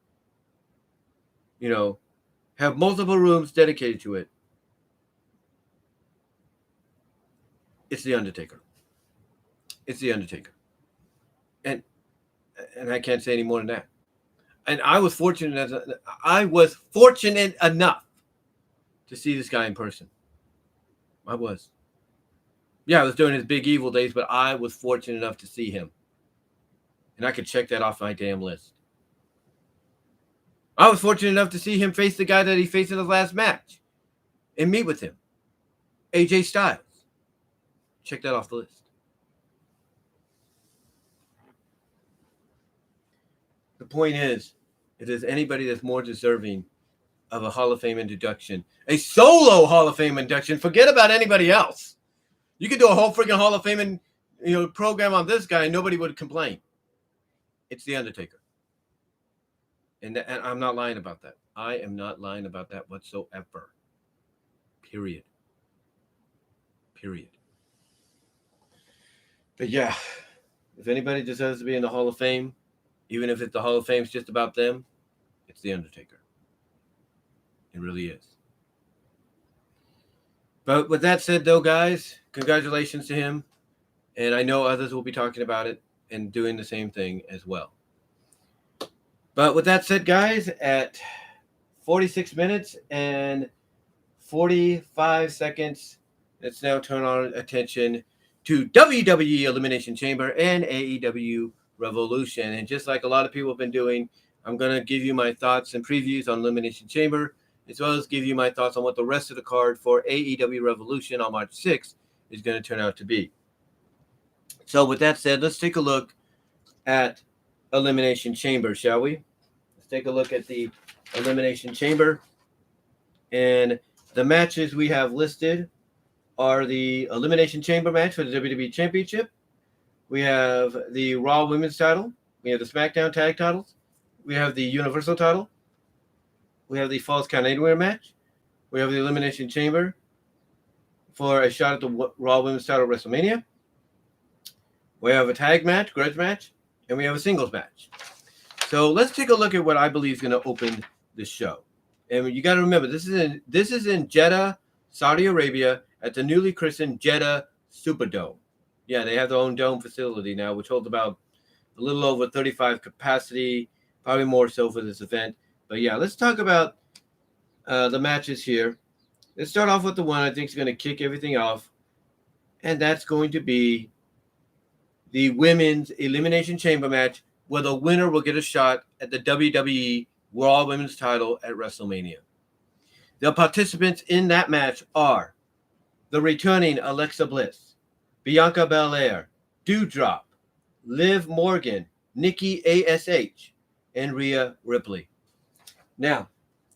have multiple rooms dedicated to it, it's The Undertaker. It's The Undertaker. And I can't say any more than that. And I was fortunate enough to see this guy in person. I was. Yeah, I was during his Big Evil days, but I was fortunate enough to see him. And I could check that off my damn list. I was fortunate enough to see him face the guy that he faced in his last match and meet with him, AJ Styles. Check that off the list. The point is, if there's anybody that's more deserving of a Hall of Fame induction, a solo Hall of Fame induction, forget about anybody else. You could do a whole freaking Hall of Fame program on this guy and nobody would complain. It's The Undertaker. And I'm not lying about that. I am not lying about that whatsoever. Period. But yeah, if anybody deserves to be in the Hall of Fame, even if the Hall of Fame's just about them, it's The Undertaker. It really is. But with that said, though, guys, congratulations to him. And I know others will be talking about it and doing the same thing as well. But with that said, guys, at 46 minutes and 45 seconds, let's now turn our attention to WWE Elimination Chamber and AEW Revolution. And just like a lot of people have been doing, I'm going to give you my thoughts and previews on Elimination Chamber, as well as give you my thoughts on what the rest of the card for AEW Revolution on March 6th is going to turn out to be. So with that said, let's take a look at Elimination Chamber, shall we? Let's take a look at the Elimination Chamber. And the matches we have listed are the Elimination Chamber match for the WWE Championship. We have the Raw Women's title. We have the SmackDown Tag titles. We have the Universal title. We have the Falls Count Anywhere match. We have the Elimination Chamber for a shot at the Raw Women's title at WrestleMania. We have a tag match, grudge match, and we have a singles match. So let's take a look at what I believe is going to open the show. And you got to remember, this is in Jeddah, Saudi Arabia, at the newly christened Jeddah Superdome. Yeah, they have their own dome facility now, which holds about a little over 35 capacity, probably more so for this event. But yeah, let's talk about the matches here. Let's start off with the one I think is going to kick everything off, and that's going to be the Women's Elimination Chamber match, where the winner will get a shot at the WWE Raw Women's title at WrestleMania. The participants in that match are the returning Alexa Bliss, Bianca Belair, Doudrop, Liv Morgan, Nikki ASH, and Rhea Ripley. Now,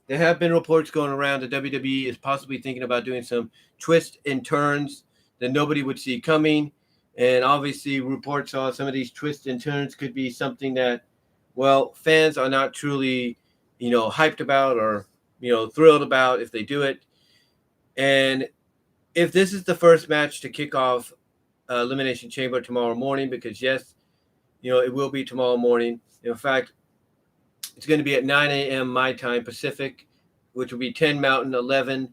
there have been reports going around that WWE is possibly thinking about doing some twists and turns that nobody would see coming. And obviously, reports on some of these twists and turns could be something that, well, fans are not truly, hyped about or, thrilled about if they do it. And if this is the first match to kick off Elimination Chamber tomorrow morning, because yes, it will be tomorrow morning. In fact, it's going to be at 9 a.m. my time Pacific, which will be 10 Mountain, 11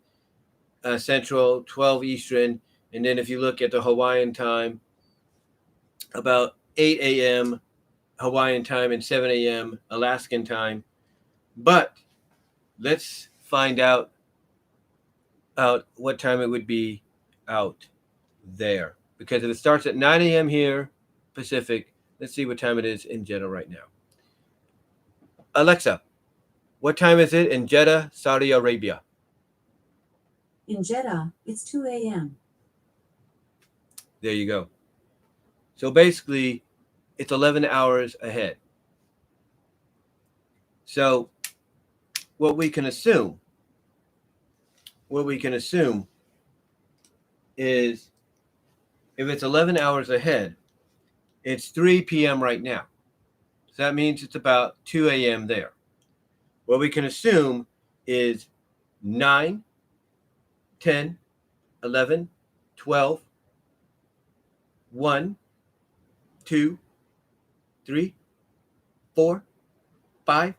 Central, 12 Eastern. And then if you look at the Hawaiian time, about 8 a.m. Hawaiian time and 7 a.m. Alaskan time. But let's find out what time it would be out there. Because if it starts at 9 a.m. here, Pacific, let's see what time it is in Jeddah right now. Alexa, what time is it in Jeddah, Saudi Arabia? In Jeddah, it's 2 a.m. There you go. So basically, it's 11 hours ahead. So what we can assume is if it's 11 hours ahead, it's 3 p.m. right now. So that means it's about 2 a.m. there. What we can assume is 9, 10, 11, 12, 1, 2, 3, 4, 5,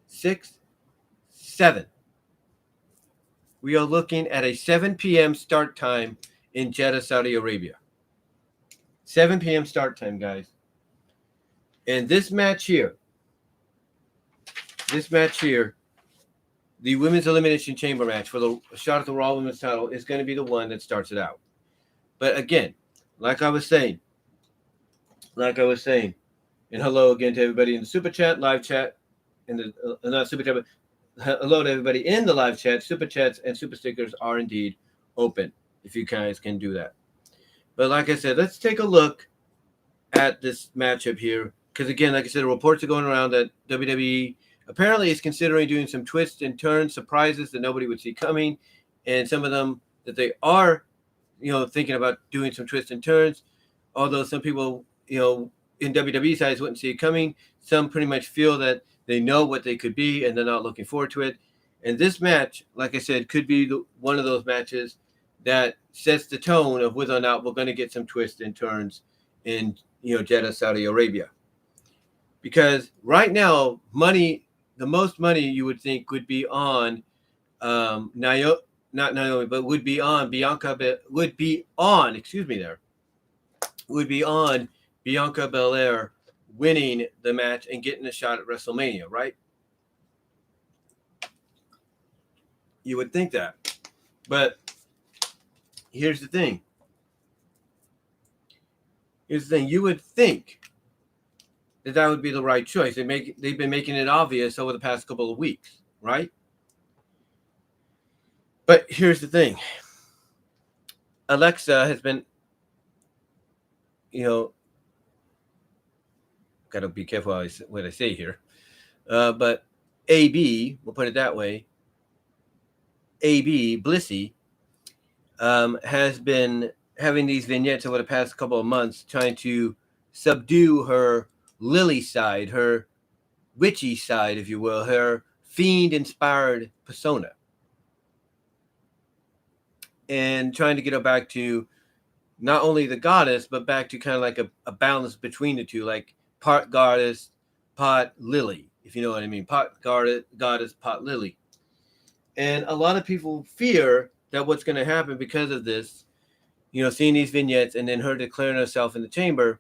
6, 7. We are looking at a 7 p.m. start time in Jeddah, Saudi Arabia. 7 p.m. start time, guys. And this match here, the Women's Elimination Chamber match for the shot at the Raw Women's title is going to be the one that starts it out. But again, like I was saying, and hello again to everybody in the Super Chat, live chat, and the not Super Chat, but hello to everybody in the live chat. Super Chats and Super Stickers are indeed open, if you guys can do that. But like I said, let's take a look at this matchup here. Because again, like I said, reports are going around that WWE apparently is considering doing some twists and turns, surprises that nobody would see coming. And some of them that they are, thinking about doing some twists and turns. Although some people, in WWE sides wouldn't see it coming. Some pretty much feel that they know what they could be and they're not looking forward to it. And this match, like I said, could be one of those matches that sets the tone of whether or not we're going to get some twists and turns in, Jeddah, Saudi Arabia. Because right now, the most money you would think would be on would be on Bianca Belair winning the match and getting a shot at WrestleMania, right? You would think that. But here's the thing. You would think that would be the right choice. They've been making it obvious over the past couple of weeks, right? But here's the thing. Alexa has been, gotta be careful what I say here. But AB, we'll put it that way, AB, Blissy, has been having these vignettes over the past couple of months trying to subdue her Lily side, her witchy side, if you will, her fiend-inspired persona. And trying to get her back to not only the goddess, but back to kind of like a balance between the two, like part goddess, part lily, if you know what I mean. Part goddess, part lily. And a lot of people fear that what's going to happen because of this, seeing these vignettes and then her declaring herself in the chamber,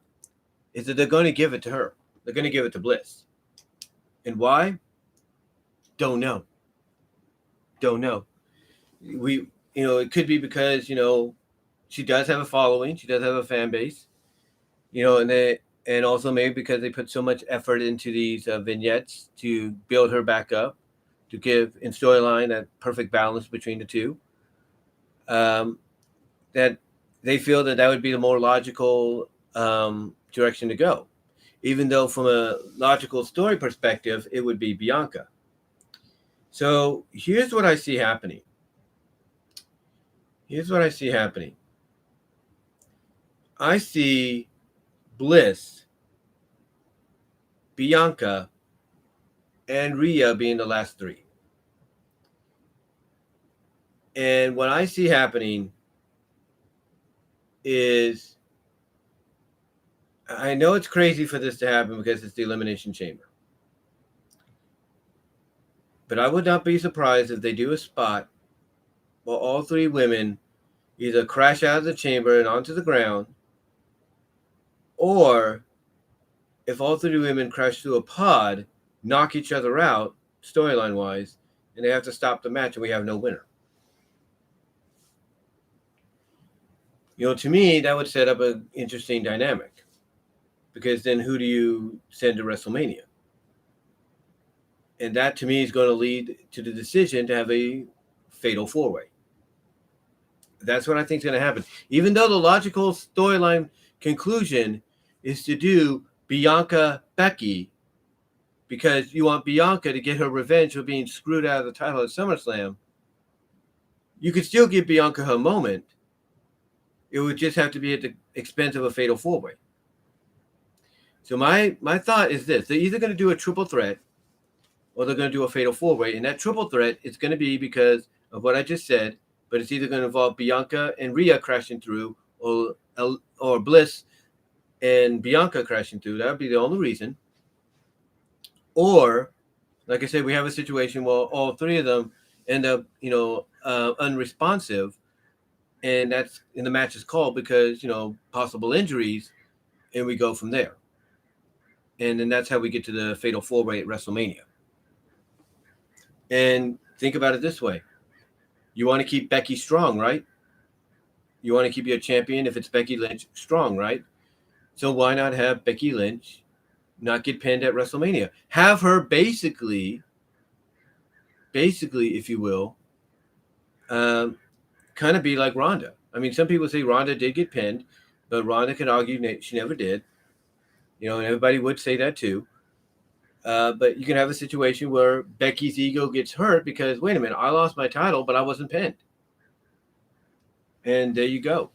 is that they're going to give it to her. They're going to give it to Bliss. And why? Don't know. It could be because, she does have a following. She does have a fan base. And also maybe because they put so much effort into these vignettes to build her back up, to give in storyline that perfect balance between the two. That they feel that would be the more logical direction to go. Even though from a logical story perspective, it would be Bianca. So here's what I see happening. I see Bliss, Bianca, and Rhea being the last three. And what I see happening is, I know it's crazy for this to happen because it's the Elimination Chamber. But I would not be surprised if they do a spot where all three women either crash out of the chamber and onto the ground, or if all three women crash through a pod, knock each other out, storyline-wise, and they have to stop the match and we have no winner. To me, that would set up an interesting dynamic. Because then who do you send to WrestleMania? And that, to me, is going to lead to the decision to have a fatal four-way. That's what I think is going to happen. Even though the logical storyline conclusion is to do Bianca Becky, because you want Bianca to get her revenge for being screwed out of the title at SummerSlam, you could still give Bianca her moment. It would just have to be at the expense of a fatal four-way. So my thought is this. They're either going to do a triple threat or they're going to do a fatal four-way. And that triple threat is going to be because of what I just said, but it's either going to involve Bianca and Rhea crashing through or Bliss and Bianca crashing through. That would be the only reason. Or, like I said, we have a situation where all three of them end up, unresponsive, and the match is called because possible injuries, and we go from there. And then that's how we get to the Fatal 4-Way at WrestleMania. And think about it this way: you want to keep Becky strong, right? You want to keep your champion, if it's Becky Lynch, strong, right? So why not have Becky Lynch not get pinned at WrestleMania? Have her basically, if you will, kind of be like Ronda. I mean, some people say Ronda did get pinned, but Ronda could argue she never did. And everybody would say that too. But you can have a situation where Becky's ego gets hurt because, wait a minute, I lost my title, but I wasn't pinned. And there you go.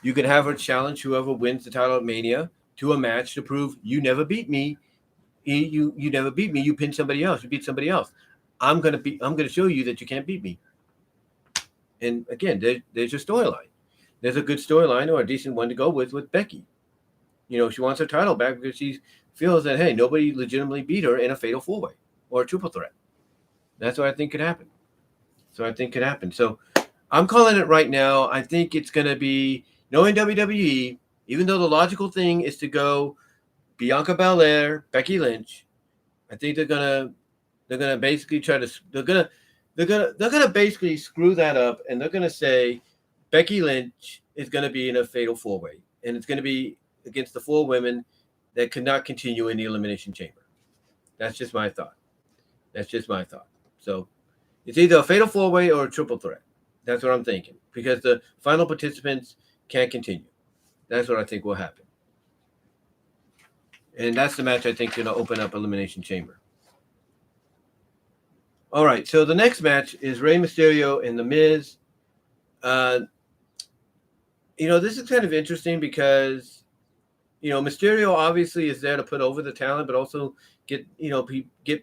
You can have her challenge whoever wins the title at Mania to a match to prove you never beat me. You never beat me. You pinned somebody else. You beat somebody else. I'm gonna show you that you can't beat me. And again, there's your storyline. There's a good storyline or a decent one to go with Becky. She wants her title back because she feels that, hey, nobody legitimately beat her in a fatal 4-way or a triple threat. That's what I think could happen. So I'm calling it right now. I think it's going to be, knowing WWE, even though the logical thing is to go Bianca Belair, Becky Lynch, I think they're gonna basically they're gonna basically screw that up, and they're gonna say Becky Lynch is gonna be in a fatal 4-way, and it's gonna be against the 4 women that could not continue in the Elimination Chamber. That's just my thought. So it's either a fatal 4-way or a triple threat. That's what I'm thinking, because the final participants can't continue. That's what I think will happen. And that's the match I think going to open up Elimination Chamber. All right, so the next match is Rey Mysterio and The Miz. This is kind of interesting because, Mysterio obviously is there to put over the talent, but also get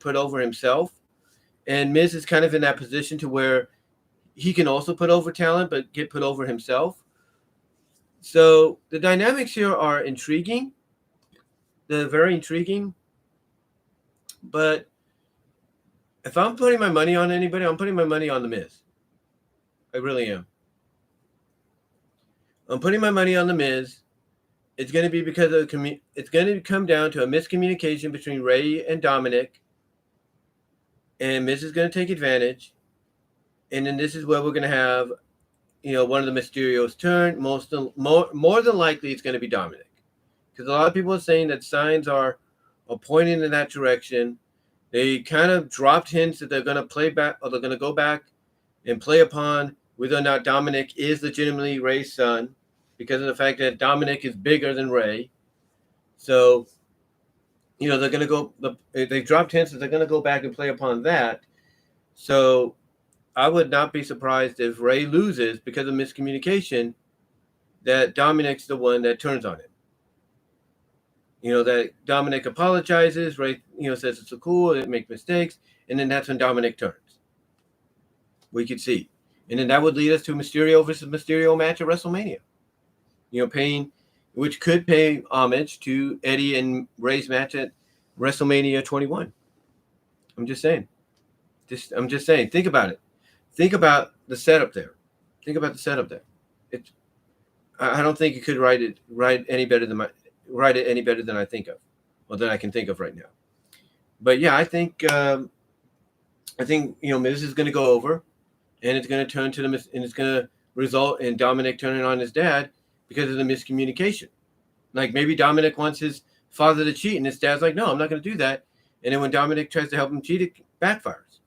put over himself. And Miz is kind of in that position to where he can also put over talent, but get put over himself. So the dynamics here are intriguing. They're very intriguing. But if I'm putting my money on anybody, I'm putting my money on The Miz. I really am. I'm putting my money on The Miz. It's going to be because it's going to come down to a miscommunication between Rey and Dominic. And Miz is going to take advantage. And then this is where we're going to have, one of the Mysterios turn. More than likely, it's going to be Dominic. Because a lot of people are saying that signs are pointing in that direction. They kind of dropped hints that they're going to play back, or they're going to go back and play upon whether or not Dominic is legitimately Rey's son, because of the fact that Dominic is bigger than Rey. So, they're going to go. They dropped hints that they're going to go back and play upon that. So, I would not be surprised if Rey loses because of miscommunication, that Dominic's the one that turns on him. That Dominic apologizes, Rey, says it's so cool, it makes mistakes, and then that's when Dominic turns. We could see. And then that would lead us to Mysterio versus Mysterio match at WrestleMania. Which could pay homage to Eddie and Rey's match at WrestleMania 21. I'm just saying. Think about it. Think about the setup there. I don't think you could write it any better than I think of, or that I can think of right now. But yeah, I think Miz is going to go over, and it's going to turn to and it's going to result in Dominic turning on his dad because of the miscommunication. Like maybe Dominic wants his father to cheat, and his dad's like, "No, I'm not going to do that." And then when Dominic tries to help him cheat, it backfires.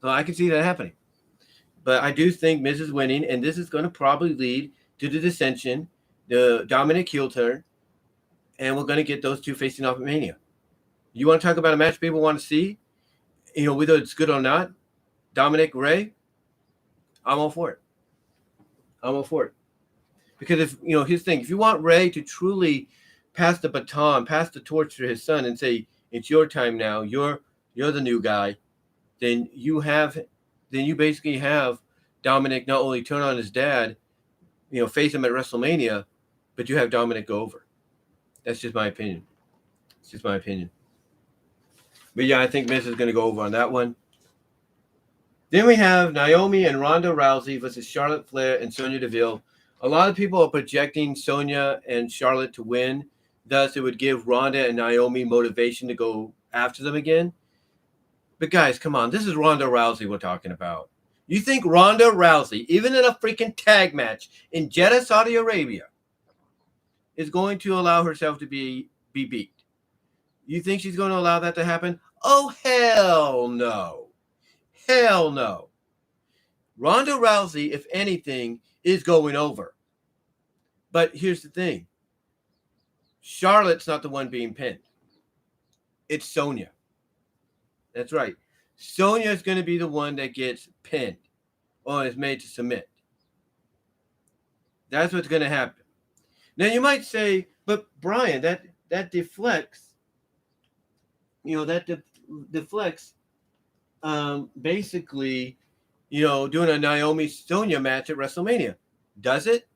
So I can see that happening. But I do think Miz is winning, and this is going to probably lead to the dissension, the Dominic heel turn, and we're going to get those two facing off at Mania. You want to talk about a match people want to see, whether it's good or not, Dominic, Rey, I'm all for it. Because if, his thing, if you want Rey to truly pass the baton, pass the torch to his son and say, it's your time now, you're the new guy, then you basically have Dominic not only turn on his dad, face him at WrestleMania, but you have Dominic go over. That's just my opinion. It's just my opinion. But yeah, I think Miz is going to go over on that one. Then we have Naomi and Ronda Rousey versus Charlotte Flair and Sonya Deville. A lot of people are projecting Sonya and Charlotte to win. Thus, it would give Ronda and Naomi motivation to go after them again. But guys, come on. This is Ronda Rousey we're talking about. You think Ronda Rousey, even in a freaking tag match in Jeddah, Saudi Arabia, is going to allow herself to be beat? You think she's going to allow that to happen? Oh, hell no. Hell no. Ronda Rousey, if anything, is going over. But here's the thing. Charlotte's not the one being pinned. It's Sonya. That's right. Sonya is going to be the one that gets pinned or is made to submit. That's what's going to happen. Now, you might say, but Brian, that deflects, deflects basically, doing a Naomi-Sonya match at WrestleMania. Does it?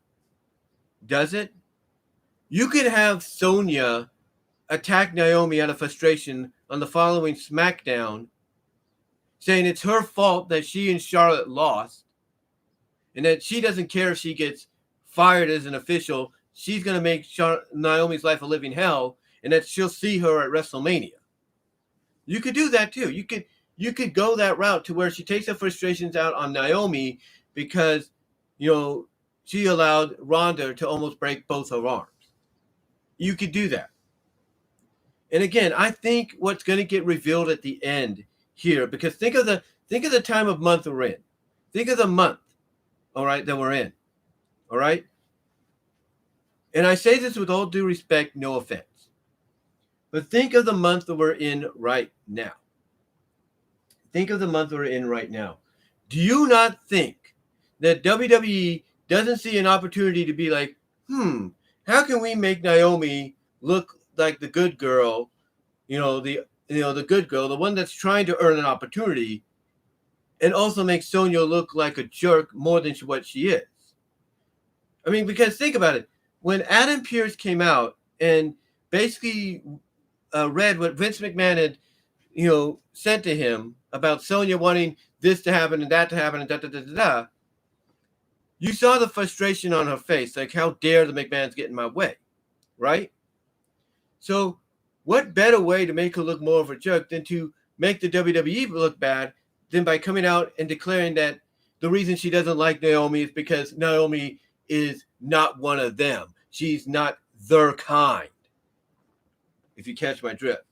Does it? You could have Sonya attack Naomi out of frustration on the following SmackDown, saying it's her fault that she and Charlotte lost, and that she doesn't care if she gets fired as an official. She's going to make Naomi's life a living hell, and that she'll see her at WrestleMania. You could do that too. You could go that route to where she takes her frustrations out on Naomi because, she allowed Ronda to almost break both her arms. You could do that. And again, I think what's going to get revealed at the end here, because think of the time of month we're in. Think of the month, all right, that we're in. All right? And I say this with all due respect, no offense. But think of the month that we're in right now. Think of the month we're in right now. Do you not think that WWE doesn't see an opportunity to be like, how can we make Naomi look like the good girl, the good girl, the one that's trying to earn an opportunity, and also make Sonya look like a jerk more than what she is? I mean, because think about it. When Adam Pearce came out and basically read what Vince McMahon had, sent to him about Sonya wanting this to happen and that to happen and da-da-da-da-da, you saw the frustration on her face, like, how dare the McMahons get in my way, right? So what better way to make her look more of a jerk than to make the WWE look bad than by coming out and declaring that the reason she doesn't like Naomi is because Naomi is not one of them. She's not their kind, if you catch my drift.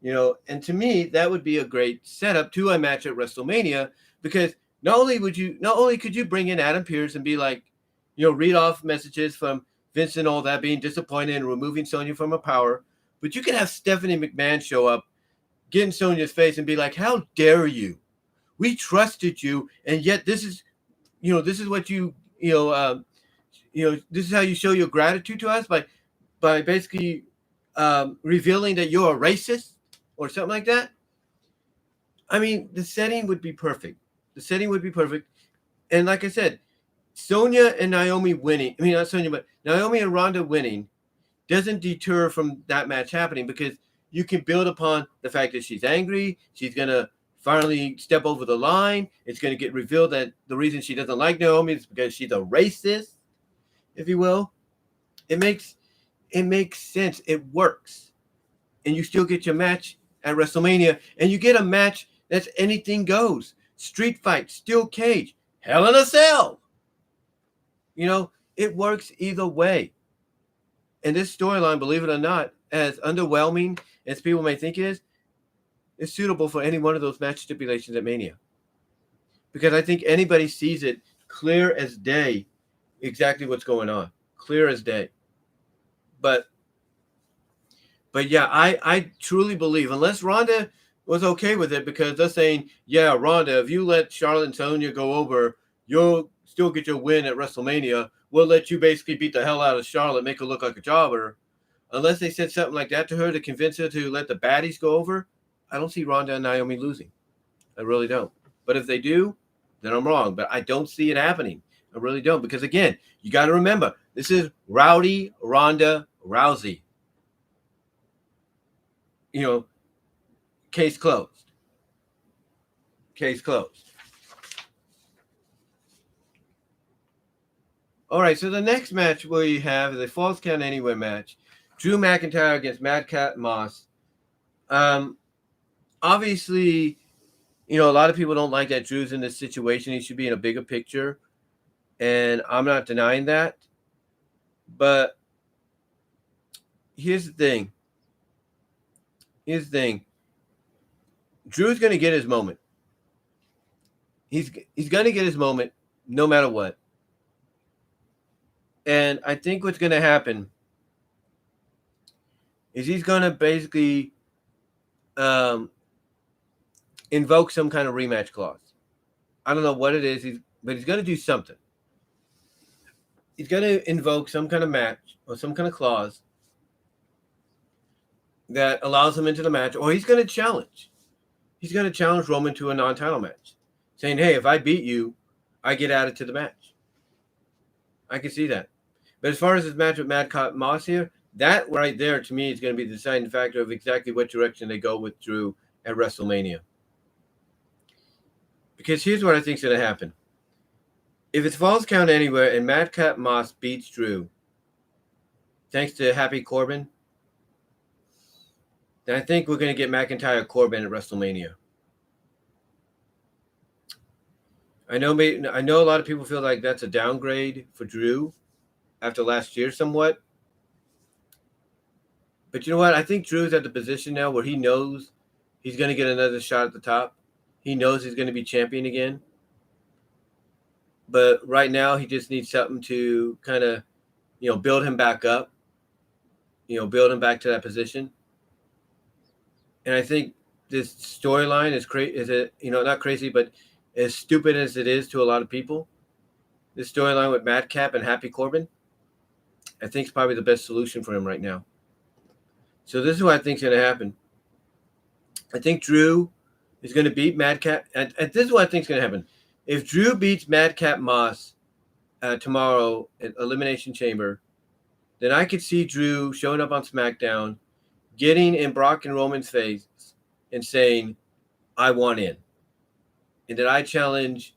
And to me, that would be a great setup to a match at WrestleMania, because not only could you bring in Adam Pearce and be like, read off messages from Vince and all that, being disappointed and removing Sonya from her power, but you can have Stephanie McMahon show up, get in Sonya's face and be like, how dare you? We trusted you, and yet this is what this is how you show your gratitude to us by basically revealing that you're a racist or something like that. I mean, the setting would be perfect. The setting would be perfect. And like I said, Sonya and Naomi winning, not Sonya, but Naomi and Ronda winning doesn't deter from that match happening, because you can build upon the fact that she's angry. She's going to finally step over the line. It's going to get revealed that the reason she doesn't like Naomi is because she's a racist, if you will. It makes sense. It works. And you still get your match at WrestleMania, and you get a match that's anything goes. Street fight, steel cage, Hell in a Cell. It works either way. And this storyline, believe it or not, as underwhelming as people may think it is suitable for any one of those match stipulations at Mania. Because I think anybody sees it clear as day, exactly what's going on. Clear as day. But yeah, I truly believe, unless Ronda was okay with it, because they're saying, yeah, Ronda, if you let Charlotte and Sonya go over, you'll still get your win at WrestleMania. We'll let you basically beat the hell out of Charlotte, make her look like a jobber. Unless they said something like that to her to convince her to let the baddies go over, I don't see Ronda and Naomi losing. I really don't. But if they do, then I'm wrong. But I don't see it happening. I really don't. Because, again, you got to remember, this is Rowdy Ronda Rousey. You know, case closed. Case closed. All right, so the next match we have is a Falls Count Anywhere match. Drew McIntyre against Madcap Moss. Obviously, a lot of people don't like that Drew's in this situation. He should be in a bigger picture, and I'm not denying that. But here's the thing. Drew's going to get his moment. He's going to get his moment no matter what. And I think what's going to happen is he's going to basically invoke some kind of rematch clause. I don't know what it is, but he's going to do something. He's going to invoke some kind of match or some kind of clause that allows him into the match, or he's going to challenge. He's going to challenge Roman to a non-title match, saying, hey, if I beat you, I get added to the match. I can see that. But as far as this match with Madcap Moss here, that right there, to me, is going to be the deciding factor of exactly what direction they go with Drew at WrestleMania. Because here's what I think is going to happen. If it's Falls Count Anywhere and Madcap Moss beats Drew, thanks to Happy Corbin, then I think we're going to get McIntyre Corbin at WrestleMania. I know a lot of people feel like that's a downgrade for Drew after last year somewhat. But you know what? I think Drew's at the position now where he knows he's going to get another shot at the top. He knows he's going to be champion again. But right now, he just needs something to kind of, build him back up. Build him back to that position. And I think this storyline not crazy, but as stupid as it is to a lot of people, this storyline with Madcap and Happy Corbin, I think is probably the best solution for him right now. So this is what I think is going to happen. I think Drew is going to beat Madcap. And this is what I think is going to happen. If Drew beats Madcap Moss tomorrow at Elimination Chamber, then I could see Drew showing up on SmackDown, getting in Brock and Roman's face and saying, I want in. And that I challenge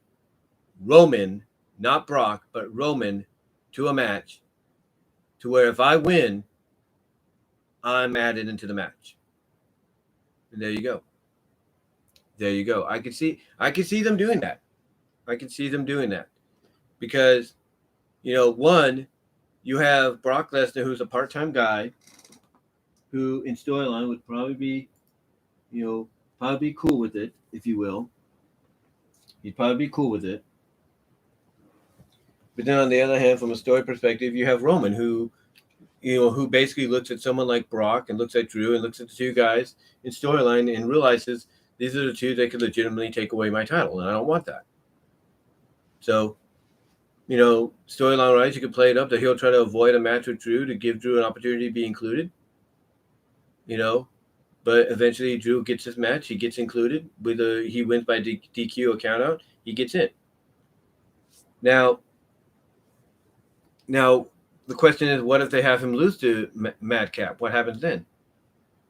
Roman, not Brock, but Roman, to a match to where if I win, I'm added into the match. And there you go. I could see them doing that. Because, one, you have Brock Lesnar, who's a part-time guy, who in storyline would probably be cool with it, if you will. He'd probably be cool with it. But then on the other hand, from a story perspective, you have Roman, who basically looks at someone like Brock and looks at Drew and looks at the two guys in storyline and realizes these are the two that could legitimately take away my title, and I don't want that. So, storyline-wise, you could play it up that he'll try to avoid a match with Drew to give Drew an opportunity to be included. But eventually Drew gets his match. He gets included. Whether he wins by DQ or countout, he gets in. Now, the question is, what if they have him lose to Madcap? What happens then?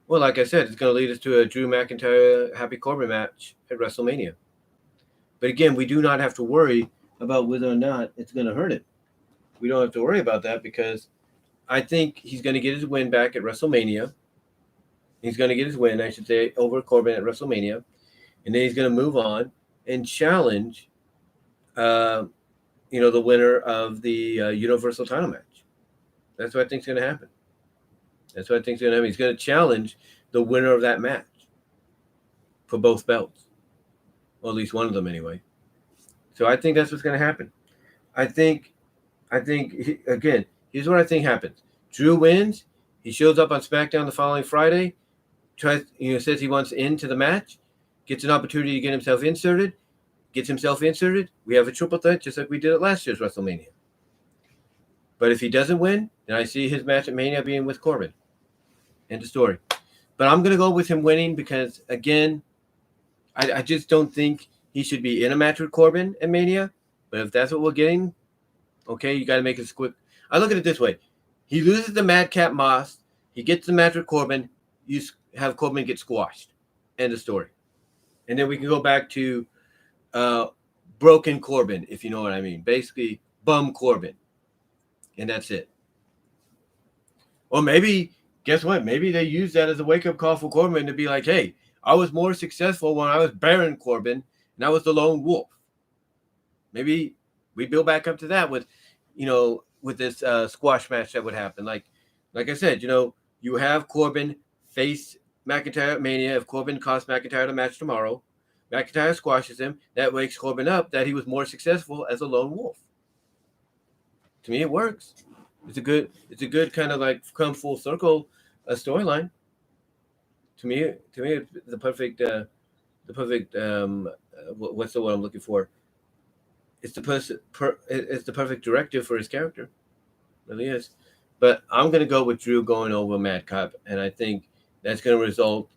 Well, like I said, it's going to lead us to a Drew McIntyre Happy Corbin match at WrestleMania. But again, we do not have to worry about whether or not it's going to hurt it. We don't have to worry about that because I think he's going to get his win back at WrestleMania. He's going to get his win, I should say, over Corbin at WrestleMania. And then he's going to move on and challenge, the winner of the Universal title match. That's what I think is going to happen. He's going to challenge the winner of that match for both belts. Or at least one of them anyway. So I think that's what's going to happen. I think, again, here's what I think happens. Drew wins. He shows up on SmackDown the following Friday. Says he wants into the match. Gets an opportunity to get himself inserted. We have a triple threat just like we did at last year's WrestleMania. But if he doesn't win, then I see his match at Mania being with Corbin. End of story. But I'm going to go with him winning because, again, I just don't think he should be in a match with Corbin at Mania. But if that's what we're getting, Okay, you got to make it quick. I look at it this way: he loses to Madcap Moss, he gets the match with Corbin. You have Corbin get squashed. End of story. And then we can go back to broken Corbin, if you know what I mean. Basically, bum Corbin, and that's it. Or maybe, guess what? Maybe they use that as a wake-up call for Corbin to be like, hey, I was more successful when I was Baron Corbin, and I was the lone wolf. Maybe we build back up to that with, with this squash match that would happen. Like I said, you have Corbin face McIntyre at Mania. If Corbin costs McIntyre the match tomorrow, McIntyre squashes him. That wakes Corbin up that he was more successful as a lone wolf. To me, it works. It's a good kind of like come full circle storyline. To me, it's the perfect. What's the word I'm looking for? It's it's the perfect directive for his character. It really is. But I'm going to go with Drew going over Madcap, and I think that's going to result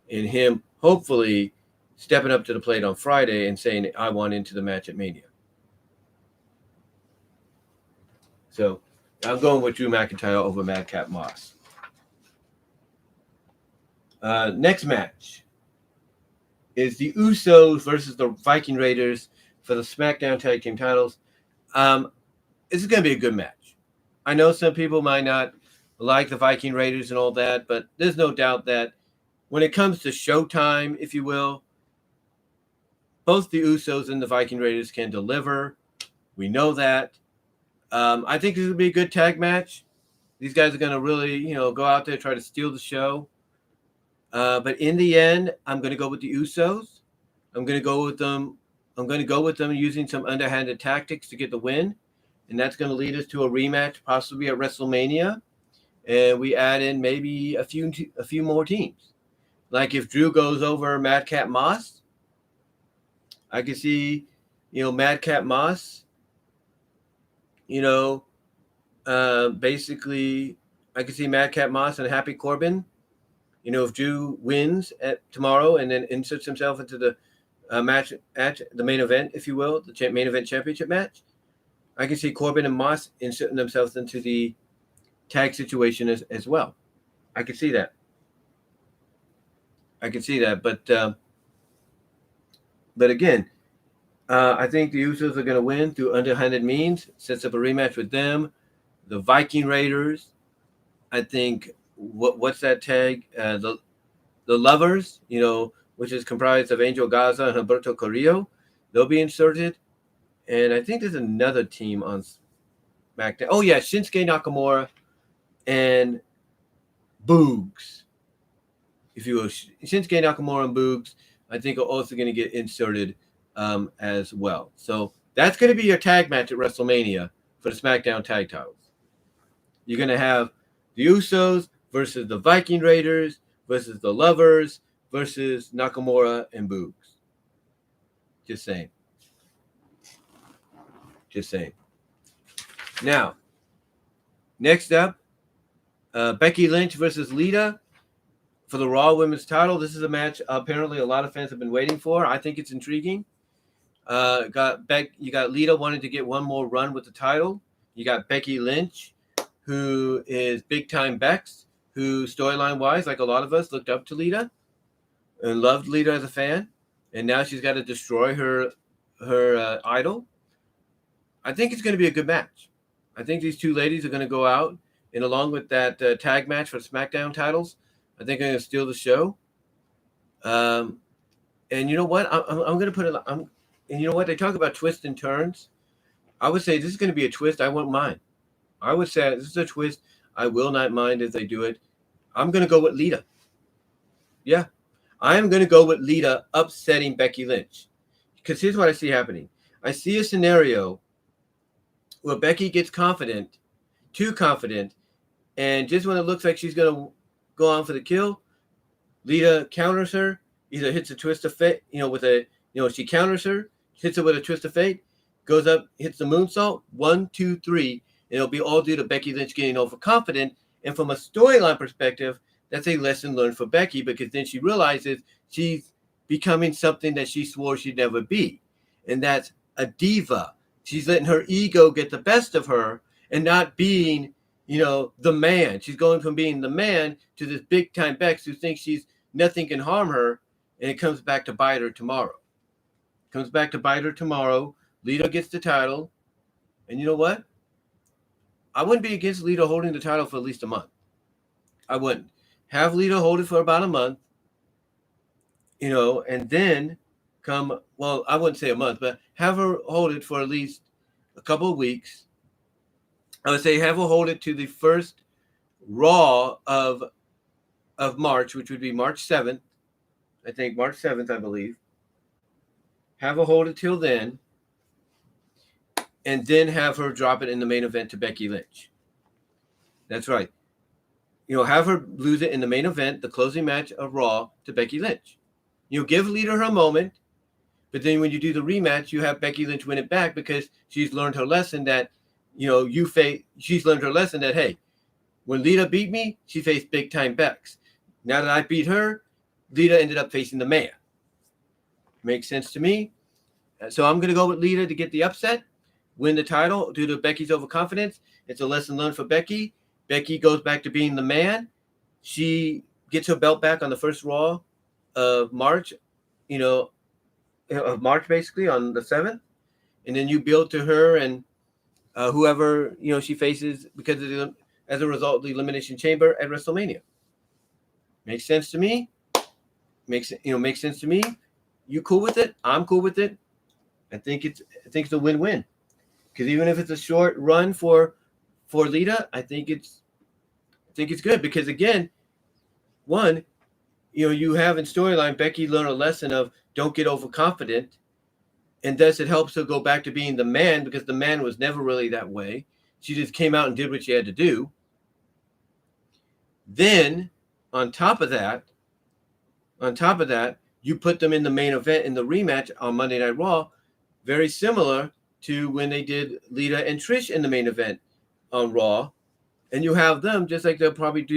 in him hopefully stepping up to the plate on Friday and saying, I want into the match at Mania. So I'm going with Drew McIntyre over Madcap Moss. Next match is the Usos versus the Viking Raiders for the SmackDown Tag Team titles. This is going to be a good match. I know some people might not like the Viking Raiders and all that, but there's no doubt that when it comes to showtime, if you will, both the Usos and the Viking Raiders can deliver. We know that. I think this will be a good tag match. These guys are going to really, go out there, try to steal the show. But in the end, I'm going to go with the Usos. I'm going to go with them using some underhanded tactics to get the win. And that's going to lead us to a rematch, possibly at WrestleMania. And we add in maybe a few more teams. Like if Drew goes over Madcap Moss, I can see, Madcap Moss, basically I can see Madcap Moss and Happy Corbin. If Drew wins tomorrow and then inserts himself into the match at the main event, if you will, the main event championship match, I can see Corbin and Moss inserting themselves into the tag situation as well. I can see that. But again, I think the Usos are going to win through underhanded means. Sets up a rematch with them. The Viking Raiders, I think. What's that tag? The Lovers, which is comprised of Angel Gaza and Humberto Carrillo. They'll be inserted. And I think there's another team on SmackDown. Oh, yeah, Shinsuke Nakamura and Boogs. If you will, Shinsuke Nakamura and Boogs, I think are also going to get inserted as well. So that's going to be your tag match at WrestleMania for the SmackDown tag titles. You're going to have the Usos versus the Viking Raiders versus the Lovers versus Nakamura and Boogs. Just saying. Now, next up, Becky Lynch versus Lita for the Raw Women's title. This is a match apparently a lot of fans have been waiting for. I think it's intriguing. You got Lita wanting to get one more run with the title. You got Becky Lynch, who is big time Bex, who storyline wise, like a lot of us, looked up to Lita and loved Lita as a fan, and now she's got to destroy her idol. I think it's going to be a good match. I think these two ladies are going to go out, and along with that tag match for the SmackDown titles, I think they're going to steal the show. And you know what? I'm going to put it. And you know what? They talk about twists and turns. I would say this is going to be a twist I won't mind. I would say this is a twist I will not mind if they do it. I'm going to go with Lita. Yeah. I am going to go with Lita upsetting Becky Lynch. Because here's what I see happening. I see a scenario where Becky gets too confident, and just when it looks like she's going to go on for the kill, Lita counters her, either hits a twist of fate, she counters her, hits her with a twist of fate, goes up, hits the moonsault, 1, 2, 3, and it'll be all due to Becky Lynch getting overconfident. And from a storyline perspective, that's a lesson learned for Becky, because then she realizes she's becoming something that she swore she'd never be. And that's a diva. She's letting her ego get the best of her and not being, the man. She's going from being the man to this big time Bex who thinks nothing can harm her, and it comes back to bite her tomorrow. Lita gets the title, and you know what? I wouldn't be against Lita holding the title for at least a month. I wouldn't. Have Lita hold it for about a month, and then I wouldn't say a month, but have her hold it for at least a couple of weeks. I would say have her hold it to the first Raw of March, which would be March 7th. I think March 7th, I believe. Have her hold it till then, and then have her drop it in the main event to Becky Lynch. That's right. Have her lose it in the main event, the closing match of Raw, to Becky Lynch. Give Lita her moment, but then when you do the rematch, you have Becky Lynch win it back because she's learned her lesson that, she's learned her lesson that, hey, when Lita beat me, she faced big time Bex. Now that I beat her, Lita ended up facing the man. Makes sense to me. So I'm going to go with Lita to get the upset, win the title due to Becky's overconfidence. It's a lesson learned for Becky. Becky goes back to being the man. She gets her belt back on the first Raw of March, of March basically on the 7th. And then you build to her and whoever, she faces because of as a result of the Elimination Chamber at WrestleMania. Makes sense to me. Makes sense to me. You cool with it? I'm cool with it. I think it's a win-win. Because even if it's a short run for Lita, I think it's good because again, one, you have in storyline Becky learn a lesson of don't get overconfident, and thus it helps her go back to being the man because the man was never really that way. She just came out and did what she had to do. Then on top of that, you put them in the main event in the rematch on Monday Night Raw, very similar to when they did Lita and Trish in the main event on Raw. And you have them, just like they'll probably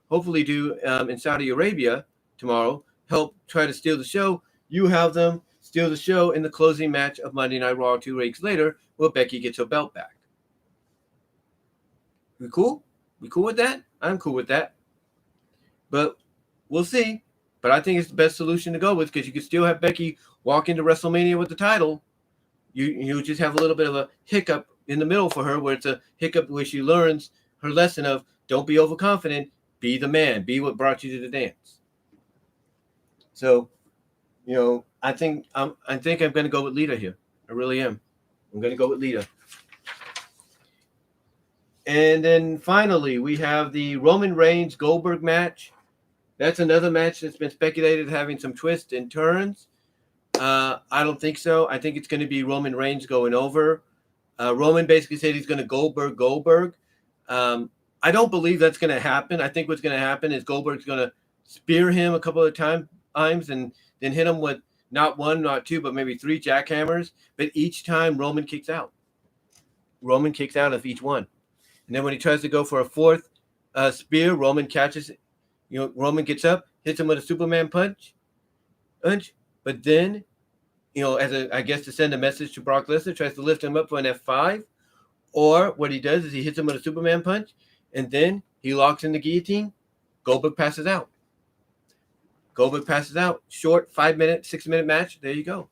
hopefully do in Saudi Arabia tomorrow, help try to steal the show. You have them steal the show in the closing match of Monday Night Raw 2 weeks later, where Becky gets her belt back. We cool? We cool with that? I'm cool with that. But we'll see. But I think it's the best solution to go with because you can still have Becky walk into WrestleMania with the title. You just have a little bit of a hiccup in the middle for her where it's a hiccup where she learns her lesson of don't be overconfident, be the man, be what brought you to the dance. So, I think I'm going to go with Lita here. I really am. I'm going to go with Lita. And then finally, we have the Roman Reigns Goldberg match. That's another match that's been speculated having some twists and turns. I don't think so. I think it's going to be Roman Reigns going over. Roman basically said he's going to Goldberg. I don't believe that's going to happen. I think what's going to happen is Goldberg's going to spear him a couple of times and then hit him with not one, not two, but maybe 3 jackhammers. But each time Roman kicks out. Roman kicks out of each one. And then when he tries to go for a 4th spear, Roman catches it. Roman gets up, hits him with a Superman punch. But then, I guess to send a message to Brock Lesnar, tries to lift him up for an F5. Or what he does is he hits him with a Superman punch, and then he locks in the guillotine. Goldberg passes out. Short 5-minute, 6-minute match. There you go.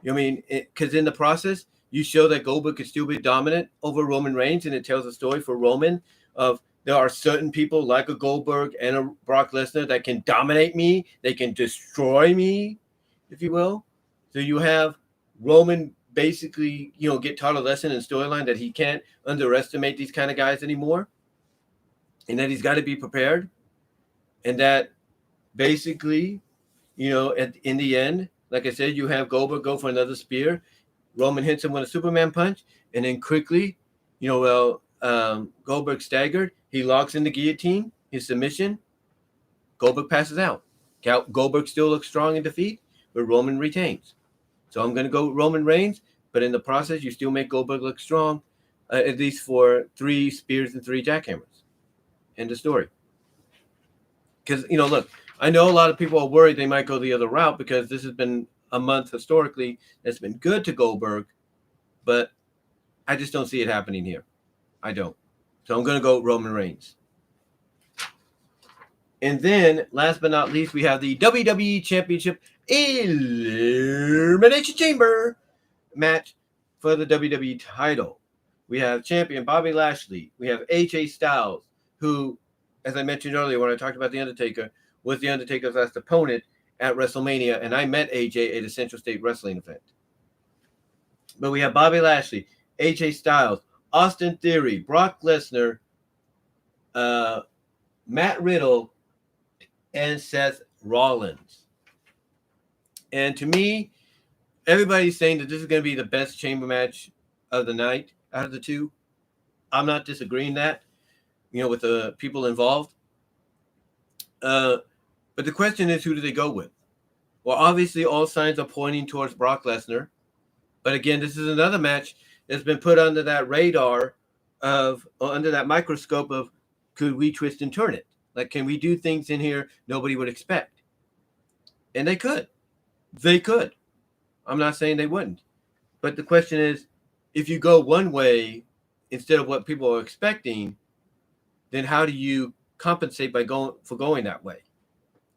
Because in the process, you show that Goldberg could still be dominant over Roman Reigns, and it tells a story for Roman of there are certain people like a Goldberg and a Brock Lesnar that can dominate me. They can destroy me, if you will. So you have Roman basically, get taught a lesson in storyline that he can't underestimate these kind of guys anymore, and that he's got to be prepared, and that basically, in the end, like I said, you have Goldberg go for another spear. Roman hits him with a Superman punch, and then quickly, Goldberg staggered. He locks in the guillotine, his submission. Goldberg passes out. Goldberg still looks strong in defeat, but Roman retains. So I'm going to go with Roman Reigns, but in the process, you still make Goldberg look strong, at least for 3 spears and 3 jackhammers. End of story. Because, look, I know a lot of people are worried they might go the other route because this has been a month historically that's been good to Goldberg. but I just don't see it happening here. I don't. So I'm going to go Roman Reigns. And then, last but not least, we have the WWE Championship Elimination Chamber match for the WWE title. We have champion Bobby Lashley. We have AJ Styles, who, as I mentioned earlier when I talked about The Undertaker, was The Undertaker's last opponent at WrestleMania, and I met AJ at a Central State Wrestling event. But we have Bobby Lashley, AJ Styles, Austin Theory, Brock Lesnar, Matt Riddle, and Seth Rollins. And to me, everybody's saying that this is going to be the best chamber match of the night out of the two. I'm not disagreeing that, with the people involved. But the question is, who do they go with? Well, obviously, all signs are pointing towards Brock Lesnar. But again, this is another match that's been put under that radar or under that microscope of, could we twist and turn it? Like, can we do things in here nobody would expect? And they could. They could. I'm not saying they wouldn't. But the question is, if you go one way instead of what people are expecting, then how do you compensate by going that way?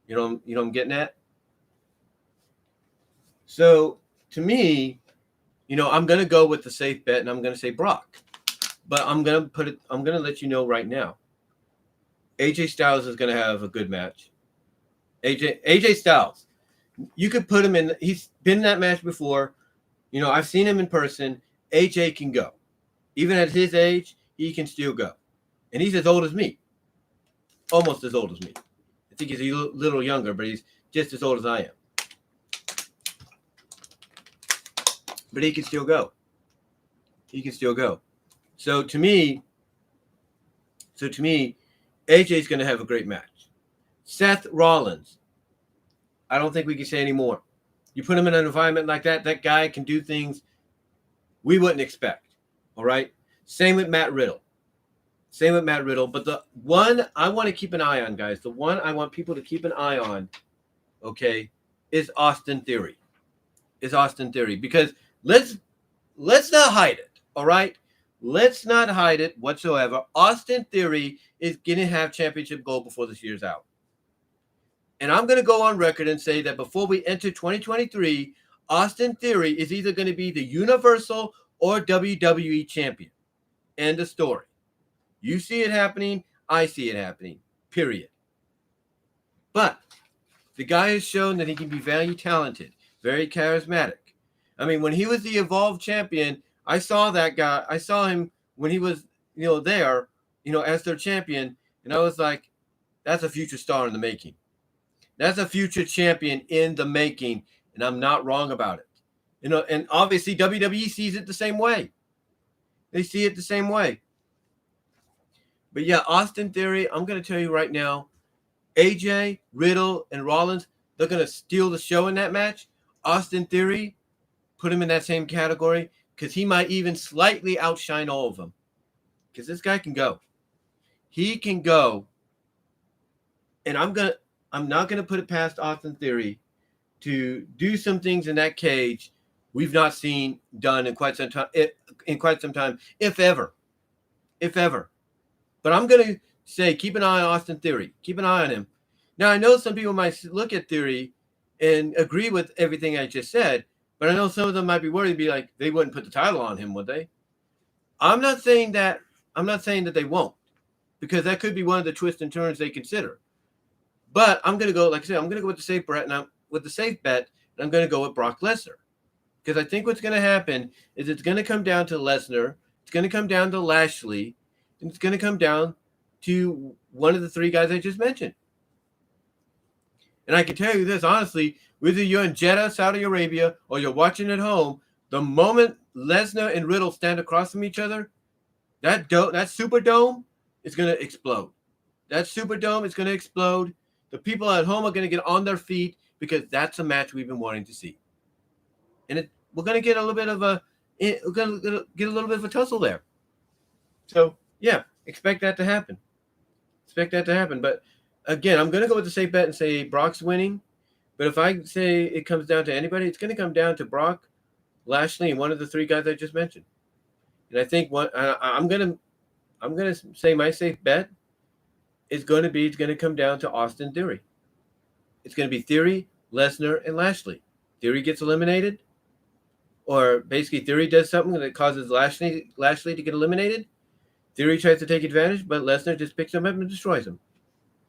You know what I'm getting at? So to me, I'm going to go with the safe bet, and I'm going to say Brock. But I'm going to let you know right now, AJ Styles is going to have a good match. AJ Styles, you could put him in. He's been in that match before. I've seen him in person. AJ can go. Even at his age, he can still go. And he's as old as me. Almost as old as me. I think he's a little younger, but he's just as old as I am. But he can still go. He can still go. So to me, AJ's going to have a great match. Seth Rollins, I don't think we can say any more. You put him in an environment like that, that guy can do things we wouldn't expect. All right? Same with Matt Riddle. But the one I want to keep an eye on, guys, the one I want people to keep an eye on, okay, is Austin Theory. Because let's not hide it, all right? Let's not hide it whatsoever. Austin Theory is going to have championship gold before this year's out. And I'm going to go on record and say that before we enter 2023, Austin Theory is either going to be the Universal or WWE champion. End of story. You see it happening. I see it happening. Period. But the guy has shown that he can be very talented, very charismatic. I mean, when he was the Evolve champion, I saw that guy. I saw him when he was, there, as their champion. And I was like, that's a future star in the making. That's a future champion in the making. And I'm not wrong about it. And obviously WWE sees it the same way. They see it the same way. But yeah, Austin Theory, I'm going to tell you right now, AJ, Riddle, and Rollins, they're going to steal the show in that match. Austin Theory, put him in that same category because he might even slightly outshine all of them. Because this guy can go. He can go. And I'm not going to put it past Austin Theory to do some things in that cage we've not seen done in quite some time, if ever. But I'm going to say, keep an eye on Austin Theory. Keep an eye on him. Now, I know some people might look at Theory and agree with everything I just said, but I know some of them might be worried, be like, they wouldn't put the title on him, would they? I'm not saying that they won't, because that could be one of the twists and turns they consider. But I'm going to go, like I said, I'm going to go with the safe bet, and I'm going to go with Brock Lesnar. Because I think what's going to happen is it's going to come down to Lesnar, it's going to come down to Lashley, and it's going to come down to one of the three guys I just mentioned. And I can tell you this, honestly, whether you're in Jeddah, Saudi Arabia, or you're watching at home, the moment Lesnar and Riddle stand across from each other, that Superdome is going to explode. That Superdome is going to explode. The people at home are going to get on their feet because that's a match we've been wanting to see. And we're going to get a little bit of a tussle there. So, yeah, expect that to happen. But again, I'm going to go with the safe bet and say Brock's winning. But if I say it comes down to anybody, it's going to come down to Brock, Lashley, and one of the three guys I just mentioned. And I think I'm gonna say my safe bet is going to come down to Austin Theory. It's going to be Theory, Lesnar, and Lashley. Theory gets eliminated, or basically Theory does something that causes Lashley to get eliminated. Theory tries to take advantage, but Lesnar just picks him up and destroys him.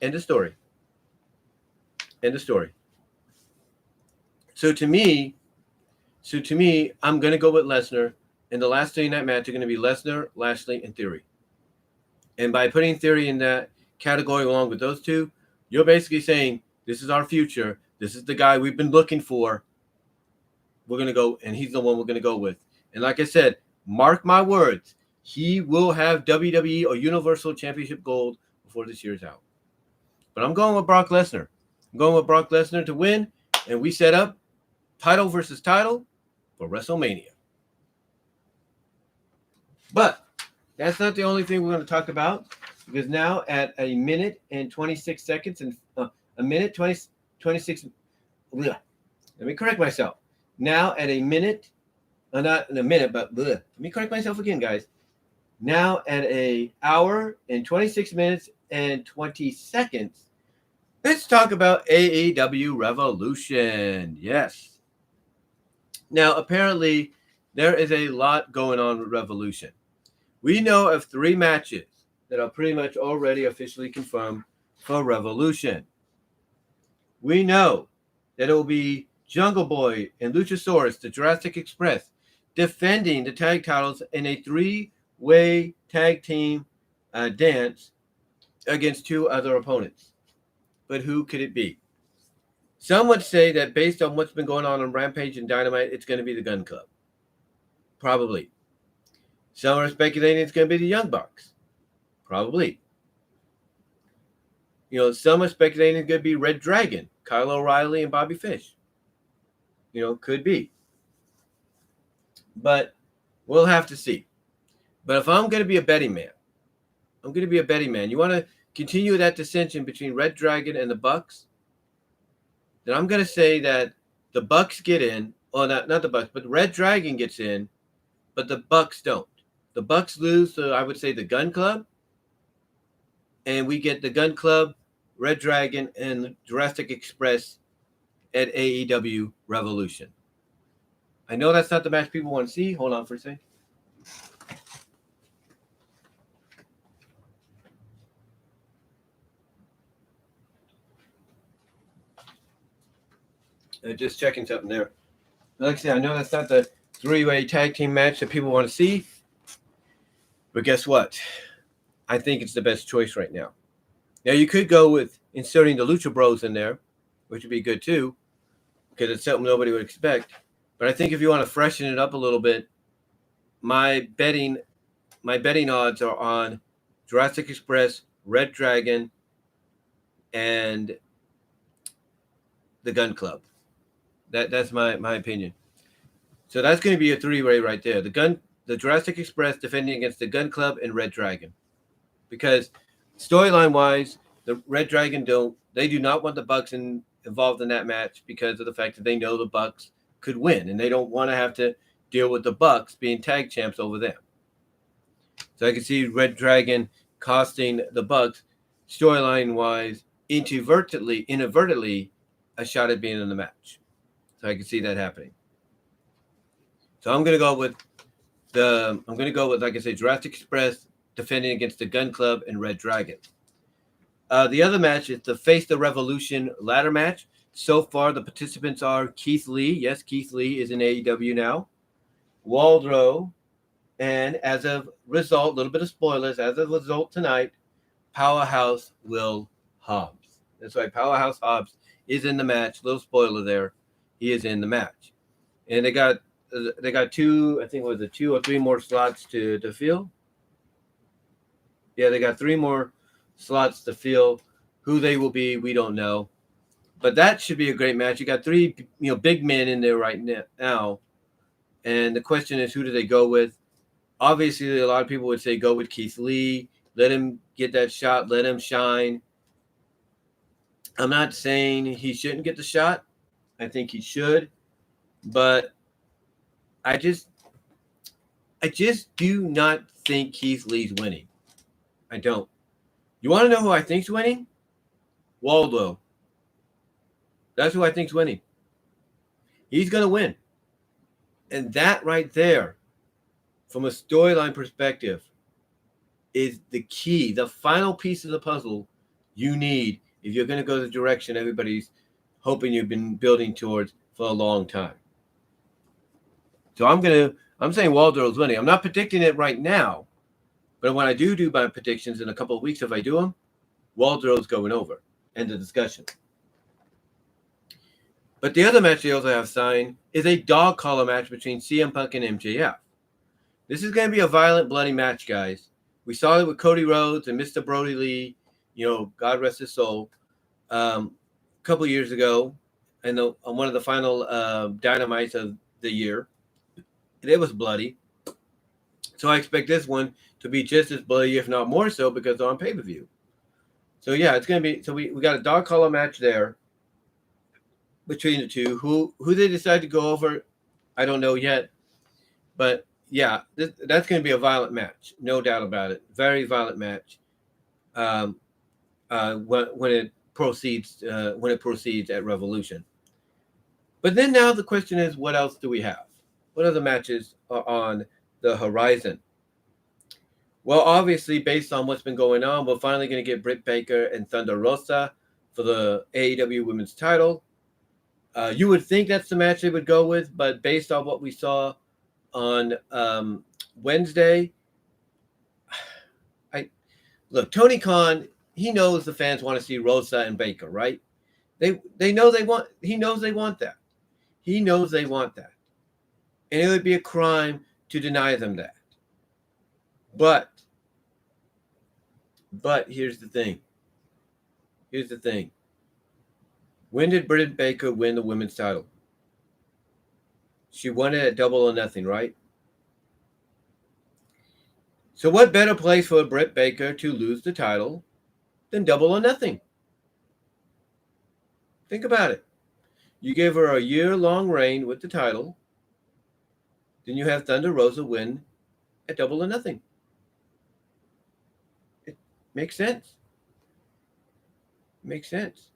End of story. End of story. So to me, I'm going to go with Lesnar, and the last three in that match are going to be Lesnar, Lashley, and Theory. And by putting Theory in that category along with those two, you're basically saying, this is our future. This is the guy we've been looking for. We're going to go, and he's the one we're going to go with. And like I said, mark my words, he will have WWE or Universal Championship gold before this year's out. But I'm going with Brock Lesnar. I'm going with Brock Lesnar to win, and we set up title versus title for WrestleMania. But that's not the only thing we're going to talk about, because now at a minute and 26 seconds and a minute 26. Let me correct myself. Now at a minute, not in a minute, but let me correct myself again, guys. Now at a hour and 26 minutes and 20 seconds, let's talk about AEW Revolution. Yes. Now, apparently, there is a lot going on with Revolution. We know of 3 matches that are pretty much already officially confirmed for Revolution. We know that it will be Jungle Boy and Luchasaurus, the Jurassic Express, defending the tag titles in a 3-way tag team dance against 2 other opponents. But who could it be? Some would say that based on what's been going on Rampage and Dynamite, it's going to be the Gun Club. Probably. Some are speculating it's going to be the Young Bucks. Probably. Some are speculating it's going to be Red Dragon, Kyle O'Reilly, and Bobby Fish. Could be. But we'll have to see. But if I'm going to be a betting man, You want to continue that dissension between Red Dragon and the Bucks? Then I'm going to say that the Bucks get in, or not the Bucks, but Red Dragon gets in, but the Bucks don't. The Bucks lose to, I would say, the Gun Club, and we get the Gun Club, Red Dragon, and Jurassic Express at AEW Revolution. I know that's not the match people want to see. Hold on for a second. Just checking something there. Like I said, I know that's not the 3-way tag team match that people want to see. But guess what? I think it's the best choice right now. Now, you could go with inserting the Lucha Bros in there, which would be good too, because it's something nobody would expect. But I think if you want to freshen it up a little bit, my betting odds are on Jurassic Express, Red Dragon, and the Gun Club. That's my opinion. So that's going to be a 3-way right there. The Jurassic Express defending against the Gun Club and Red Dragon. Because storyline wise, the Red Dragon do not want the Bucks involved in that match because of the fact that they know the Bucks could win, and they don't want to have to deal with the Bucks being tag champs over them. So I can see Red Dragon costing the Bucks storyline wise inadvertently a shot at being in the match. So I can see that happening. So I'm going to go with like I say, Jurassic Express defending against the Gun Club and Red Dragon. The other match is the Face the Revolution ladder match. So far, the participants are Keith Lee. Yes, Keith Lee is in AEW now. Waldrow. And as a result, a little bit of spoilers, as a result tonight, Powerhouse Will Hobbs. That's right, Powerhouse Hobbs is in the match. Little spoiler there. He is in the match. And they got 2, I think it was 2 or 3 more slots to fill. Yeah, they got 3 more slots to fill. Who they will be, we don't know. But that should be a great match. You got 3, big men in there right now. And the question is, who do they go with? Obviously, a lot of people would say go with Keith Lee. Let him get that shot. Let him shine. I'm not saying he shouldn't get the shot. I think he should. But I just do not think Keith Lee's winning. I don't. You want to know who I think's winning? Waldo. That's who I think's winning. He's going to win. And that right there, from a storyline perspective, is the key, the final piece of the puzzle you need if you're going to go the direction everybody's hoping you've been building towards for a long time. So I'm saying Waldo's winning. I'm not predicting it right now, but when I do my predictions in a couple of weeks, if I do them, Waldo's going over. End of discussion. But the other match they also have signed is a dog collar match between CM Punk and MJF. This is going to be a violent, bloody match, guys. We saw it with Cody Rhodes and Mr. Brody Lee, God rest his soul, a couple years ago, and on one of the final Dynamites of the year. It was bloody. So I expect this one to be just as bloody, if not more so, because they're on pay-per-view. So, yeah, it's going to be – so we got a dog collar match there between the two. Who they decide to go over, I don't know yet. But, yeah, that's going to be a violent match. No doubt about it. Very violent match when it proceeds at Revolution. But then now the question is, what else do we have? What other matches are on the horizon? Well, obviously, based on what's been going on, we're finally going to get Britt Baker and Thunder Rosa for the AEW Women's title. You would think that's the match they would go with, but based on what we saw on Wednesday, look, Tony Khan, he knows the fans want to see Rosa and Baker, right? They know they want. He knows they want that. He knows they want that. And it would be a crime to deny them that. But here's the thing. When did Britt Baker win the women's title? She won it at Double or Nothing, right? So what better place for Britt Baker to lose the title than Double or Nothing? Think about it. You give her a year-long reign with the title. Then you have Thunder Rosa win at Double or Nothing. It makes sense. Makes sense.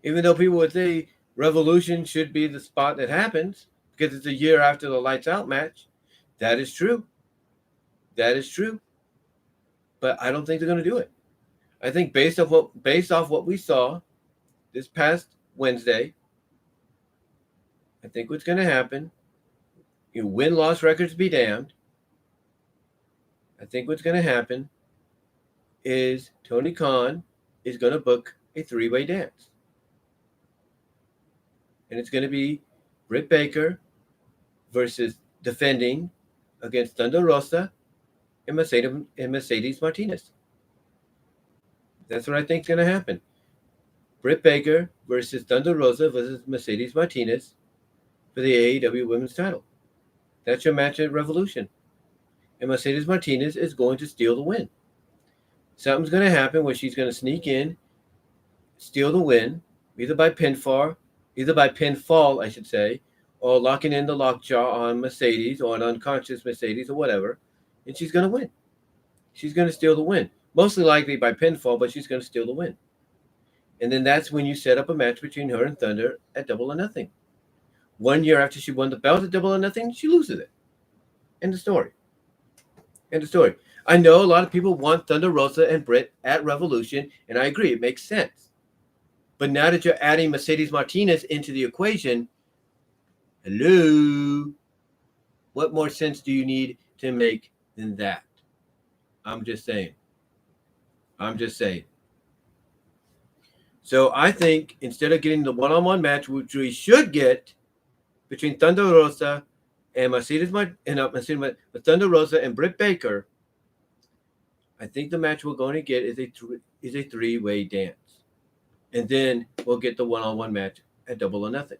Even though people would say Revolution should be the spot that happens because it's a year after the Lights Out match. That is true. But I don't think they're going to do it. I think based off what we saw this past Wednesday, I think what's going to happen, win-loss records be damned. I think what's going to happen is Tony Khan is going to book a three-way dance. And it's going to be Britt Baker versus defending against Thunder Rosa and Mercedes Martinez. That's what I think is going to happen. Britt Baker versus Thunder Rosa versus Mercedes Martinez for the AEW Women's title. That's your match at Revolution. And Mercedes Martinez is going to steal the win. Something's going to happen where she's going to sneak in, steal the win, either by pinfall, I should say, or locking in the lockjaw on Mercedes or an unconscious Mercedes or whatever, and she's going to win. She's going to steal the win. Mostly likely by pinfall, but she's going to steal the win. And then that's when you set up a match between her and Thunder at Double or Nothing. 1 year after she won the belt at Double or Nothing, she loses it. End of story. I know a lot of people want Thunder Rosa and Britt at Revolution, and I agree. It makes sense. But now that you're adding Mercedes Martinez into the equation, hello, what more sense do you need to make than that? I'm just saying. So I think instead of getting the one-on-one match, which we should get between Thunder Rosa and Thunder Rosa and Britt Baker, I think the match we're going to get is a three-way dance. And then we'll get the one-on-one match at Double or Nothing.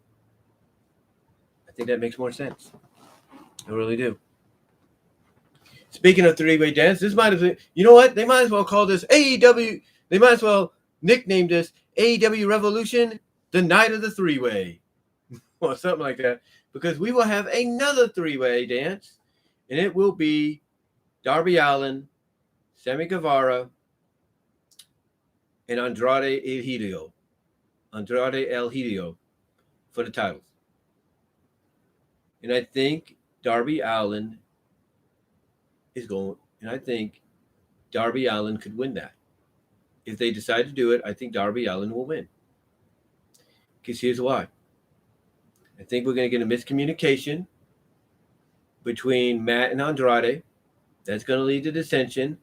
I think that makes more sense. I really do. Speaking of three-way dance, this might have been, you know what? They might as well call this AEW. They might as well nickname this AEW Revolution, the Night of the Three-Way. Or something like that. because we will have another three-way dance, and it will be Darby Allin, Sammy Guevara, and Andrade El Hijo for the titles. And I think Darby Allin is going, and I think Darby Allin could win that. If they decide to do it, I think Darby Allin will win. Because here's why. I think we're going to get a miscommunication between Matt and Andrade. That's going to lead to dissension.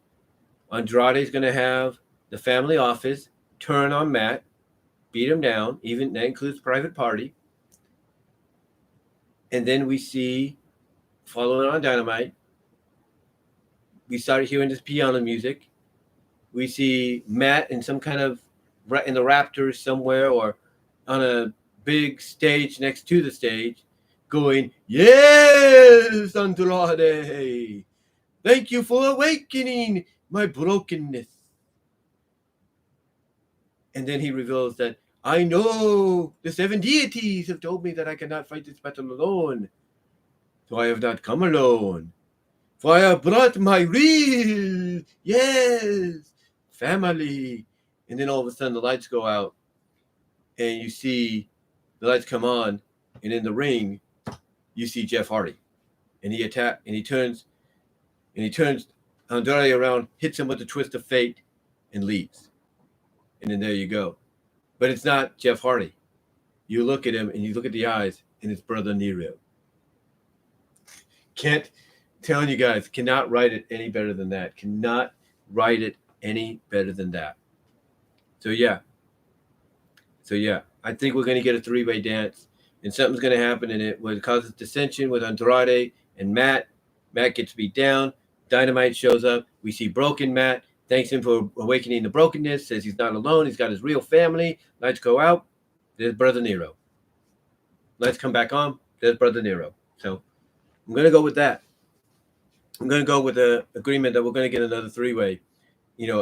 Andrade is going to have the family office turn on Matt, beat him down. Even that includes Private Party. And then we see, following on Dynamite, we started hearing this piano music. We see Matt in some kind of in the Raptors somewhere or on a big stage next to the stage going, "Yes, Andrade, thank you for awakening my brokenness." And then he reveals that, "I know the 7 deities have told me that I cannot fight this battle alone. So I have not come alone. For I have brought my real, yes, family." And then all of a sudden the lights go out and you see the lights come on, and in the ring you see Jeff Hardy. And he turns Andrade around, hits him with the twist of fate, and leaves. And then there you go. But it's not Jeff Hardy. You look at him and you look at the eyes, and it's Brother Nero. Telling you guys, cannot write it any better than that. Cannot write it any better than that. So yeah, I think we're going to get a three-way dance, and something's going to happen in it what causes dissension with Andrade and Matt. Matt gets beat down. Dynamite shows up. We see broken Matt. Thanks him for awakening the brokenness. Says he's not alone. He's got his real family. Lights go out. There's Brother Nero. Lights come back on. There's Brother Nero. So I'm going to go with that. I'm going to go with the agreement that we're going to get another three-way,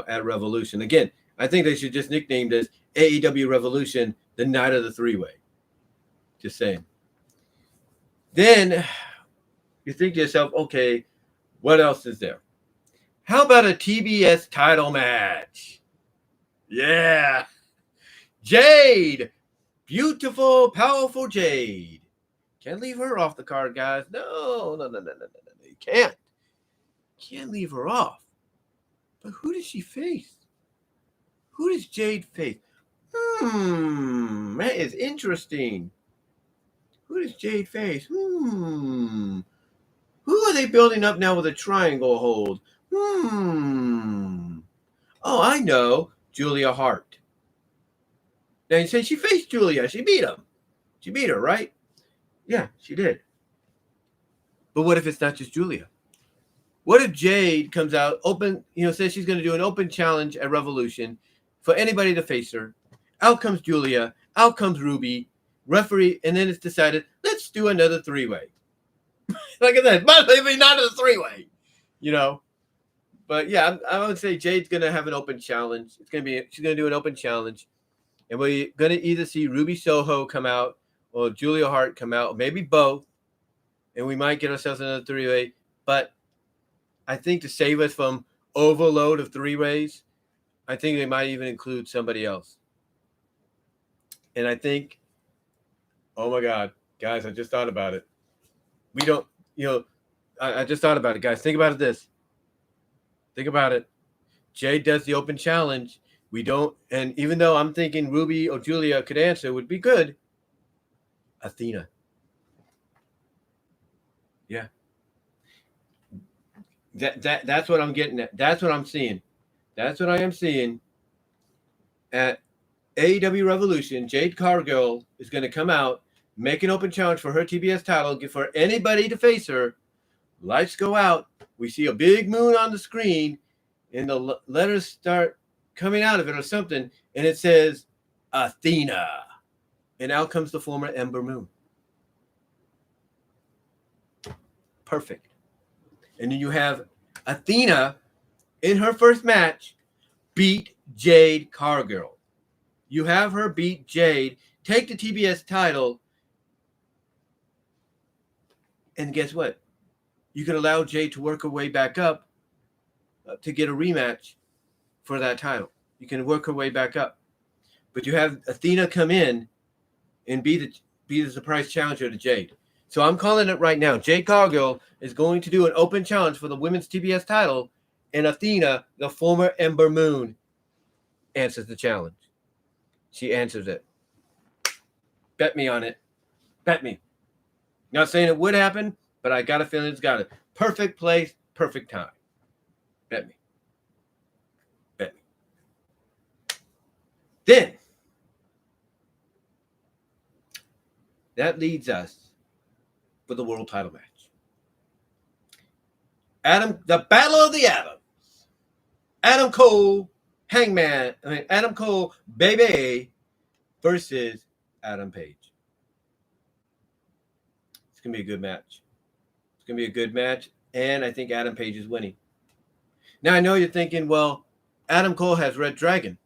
at Revolution. Again, I think they should just nickname this AEW Revolution, the night of the three-way. Just saying. Then you think to yourself, okay, what else is there? How about a TBS title match? Yeah. Jade. Beautiful, powerful Jade. Can't leave her off the card, guys. No. You can't. Can't leave her off. But who does she face? Who does Jade face? That is interesting. Who does Jade face? Who are they building up now with a triangle hold? Oh, I know. Julia Hart. Now you say she faced Julia. She beat him. She beat her, right? Yeah, she did. But what if it's not just Julia? What if Jade comes out, says she's going to do an open challenge at Revolution for anybody to face her? Out comes Julia. Out comes Ruby. Referee, and then it's decided, let's do another three-way. Like I said, but maybe not a three-way, But yeah, I would say Jade's going to have an open challenge. She's going to do an open challenge. And we're going to either see Ruby Soho come out or Julia Hart come out, or maybe both. And we might get ourselves another three-way. But I think to save us from overload of three-ways, I think they might even include somebody else. And I think, oh my God, guys, I just thought about it. We don't, I just thought about it, guys. Think about this. Think about it. Jade does the open challenge. We don't, and even though I'm thinking Ruby or Julia could answer, would be good. Athena. Yeah. That's what I'm getting at. That's what I'm seeing. That's what I am seeing at AEW Revolution. Jade Cargill is going to come out, make an open challenge for her TBS title, for anybody to face her. Lights go out. We see a big moon on the screen, and the letters start coming out of it or something, and it says Athena. And out comes the former Ember Moon. Perfect. And then you have Athena in her first match beat Jade Cargill. You have her beat Jade, take the TBS title, And guess what? You can allow Jade to work her way back up to get a rematch for that title. You can work her way back up. But you have Athena come in and be the surprise challenger to Jade. So I'm calling it right now. Jade Cargill is going to do an open challenge for the women's TBS title, and Athena, the former Ember Moon, answers the challenge. She answers it. Bet me on it. Bet me. Not saying it would happen, but I got a feeling it's got it. Perfect place, perfect time. Bet me. Bet me. Then, that leads us for the world title match. The Battle of the Atoms. Adam Cole, Adam Cole, baby, versus Adam Page. It's going to be a good match. It's going to be a good match, and I think Adam Page is winning. Now, I know you're thinking, well, Adam Cole has Red Dragon.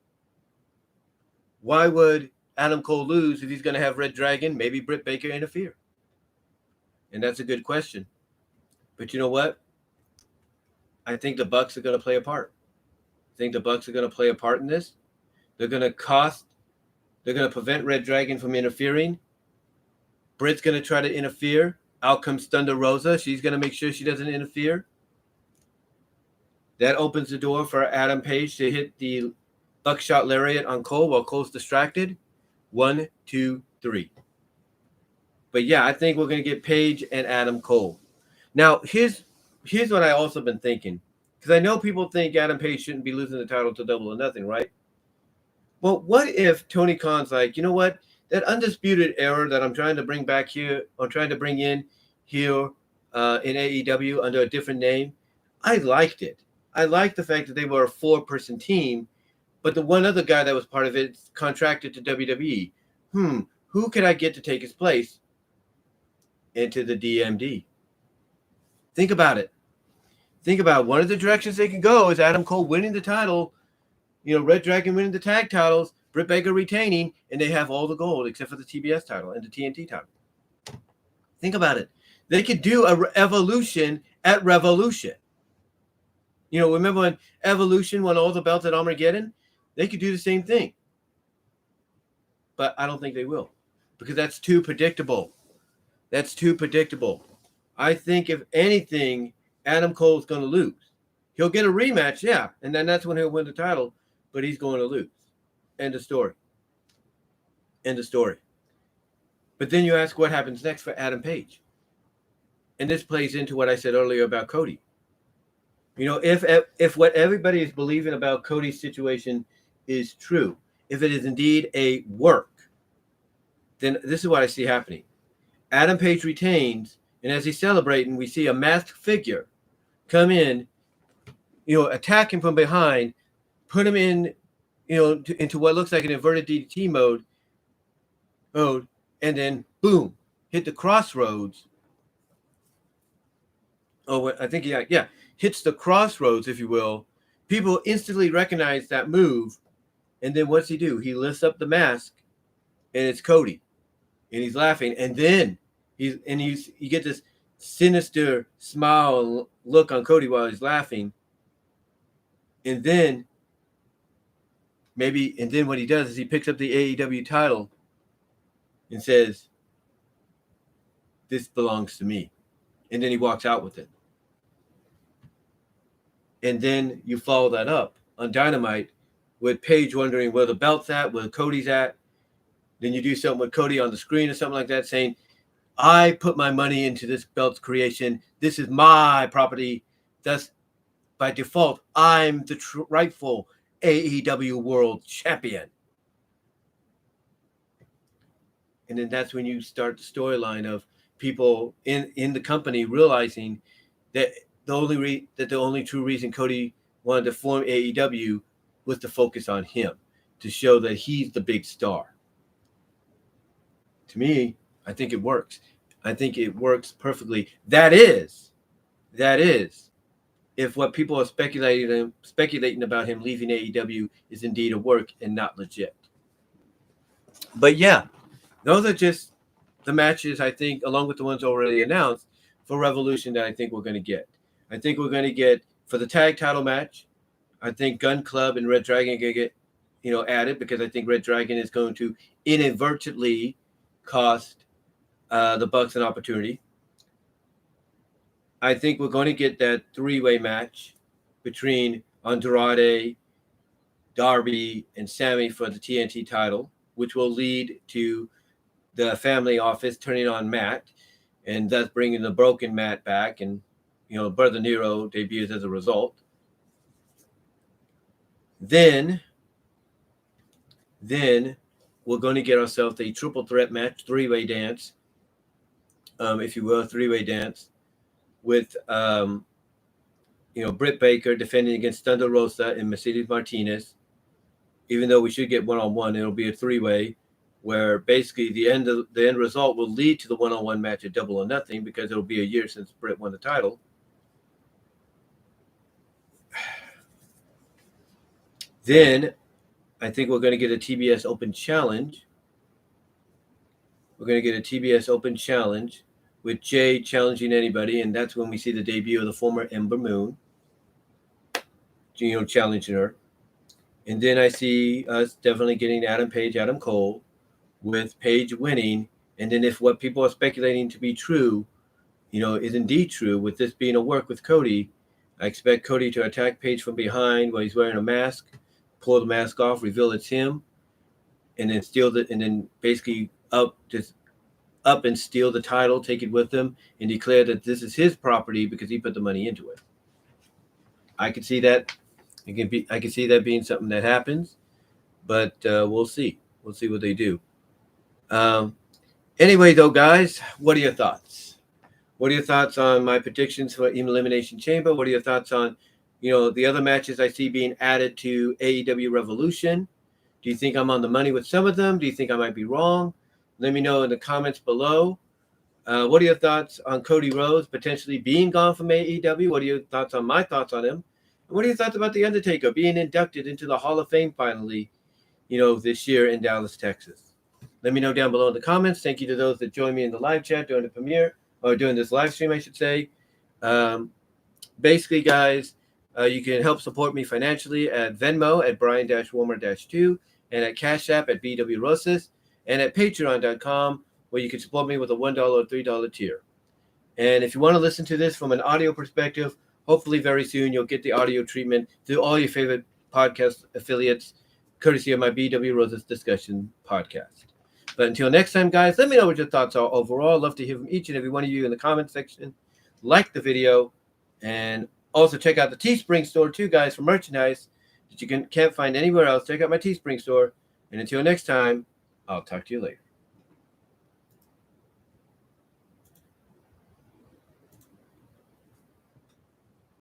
Why would Adam Cole lose if he's going to have Red Dragon? Maybe Britt Baker interfere. And that's a good question. But you know what? I think the Bucks are going to play a part. I think the Bucks are going to play a part in this. They're going to prevent Red Dragon from interfering. Britt's going to try to interfere. Out comes Thunder Rosa. She's going to make sure she doesn't interfere. That opens the door for Adam Page to hit the buckshot lariat on Cole while Cole's distracted. 1, 2, 3. But yeah, I think we're going to get Page and Adam Cole. Now, here's what I also been thinking. Because I know people think Adam Page shouldn't be losing the title to Double or Nothing, right? Well, what if Tony Khan's like, you know what? That Undisputed Era that I'm trying to bring back here, or trying to bring in here in AEW under a different name, I liked it. I liked the fact that they were a 4-person team, but the one other guy that was part of it contracted to WWE. Who could I get to take his place into the DMD? Think about it. One of the directions they can go is Adam Cole winning the title, Red Dragon winning the tag titles, Britt Baker retaining, and they have all the gold except for the TBS title and the TNT title. Think about it. They could do a Evolution at Revolution. Remember when Evolution won all the belts at Armageddon? They could do the same thing. But I don't think they will, because that's too predictable. I think, if anything, Adam Cole's going to lose. He'll get a rematch, yeah, and then that's when he'll win the title, but he's going to lose. End of story. But then you ask what happens next for Adam Page. And this plays into what I said earlier about Cody. If what everybody is believing about Cody's situation is true, if it is indeed a work, then this is what I see happening. Adam Page retains, and as he's celebrating, we see a masked figure come in, attack him from behind, put him in, into what looks like an inverted DDT mode, and then boom, hit the crossroads. I think hits the crossroads, if you will. People instantly recognize that move, and then what's he do? He lifts up the mask, and it's Cody, and he's laughing, and then you get this sinister smile look on Cody while he's laughing, and then what he does is he picks up the AEW title and says, "This belongs to me," and then he walks out with it. And then you follow that up on Dynamite with Paige wondering where the belt's at, where Cody's at. Then you do something with Cody on the screen or something like that, saying, "I put my money into this belt's creation. This is my property. Thus, by default, I'm the rightful AEW World Champion." And then that's when you start the storyline of people in the company realizing that the only true reason Cody wanted to form AEW was to focus on him, to show that he's the big star. To me, I think it works. I think it works perfectly. That is, if what people are speculating about him leaving AEW is indeed a work and not legit. But yeah, those are just the matches, I think, along with the ones already announced, for Revolution that I think we're going to get. I think we're going to get, for the tag title match, I think Gun Club and Red Dragon going to get, added, because I think Red Dragon is going to inadvertently cost the Bucks an opportunity. I think we're going to get that three-way match between Andrade, Darby, and Sammy for the TNT title, which will lead to the family office turning on Matt, and thus bringing the broken Matt back, and Brother Nero debuts as a result. Then we're going to get ourselves a triple threat match, three-way dance, if you will, three-way dance with Britt Baker defending against Thunder Rosa and Mercedes Martinez. Even though we should get one-on-one, it'll be a three-way, where basically the end result will lead to the one-on-one match at Double or Nothing, because it'll be a year since Britt won the title. Then I think we're going to get a TBS Open Challenge. We're going to get a TBS Open Challenge with Jay challenging anybody, and that's when we see the debut of the former Ember Moon, challenging her. And then I see us definitely getting Adam Page, Adam Cole, with Page winning. And then if what people are speculating to be true, is indeed true, with this being a work with Cody, I expect Cody to attack Page from behind while he's wearing a mask, pull the mask off, reveal it's him, and then basically up and steal the title, take it with him, and declare that this is his property because he put the money into it. I could see that. I can see that being something that happens, but we'll see. We'll see what they do. Anyway, though, guys, what are your thoughts? What are your thoughts on my predictions for Elimination Chamber? What are your thoughts on, the other matches I see being added to AEW Revolution? Do you think I'm on the money with some of them? Do you think I might be wrong? Let me know in the comments below. What are your thoughts on Cody Rhodes potentially being gone from AEW? What are your thoughts on my thoughts on him? And what are your thoughts about The Undertaker being inducted into the Hall of Fame finally, this year in Dallas, Texas? Let me know down below in the comments. Thank you to those that joined me in the live chat during the premiere, or during this live stream, I should say. Basically, guys, you can help support me financially at Venmo at Brian-Warmer-2, and at Cash App at BW Rosas, and at Patreon.com, where you can support me with a $1 or $3 tier. And if you want to listen to this from an audio perspective, hopefully very soon you'll get the audio treatment through all your favorite podcast affiliates, courtesy of my BW Rosas Discussion podcast. But until next time, guys, let me know what your thoughts are overall. Love to hear from each and every one of you in the comment section. Like the video, and also check out the Teespring store too, guys, for merchandise that you can't find anywhere else. Check out my Teespring store. And until next time, I'll talk to you later.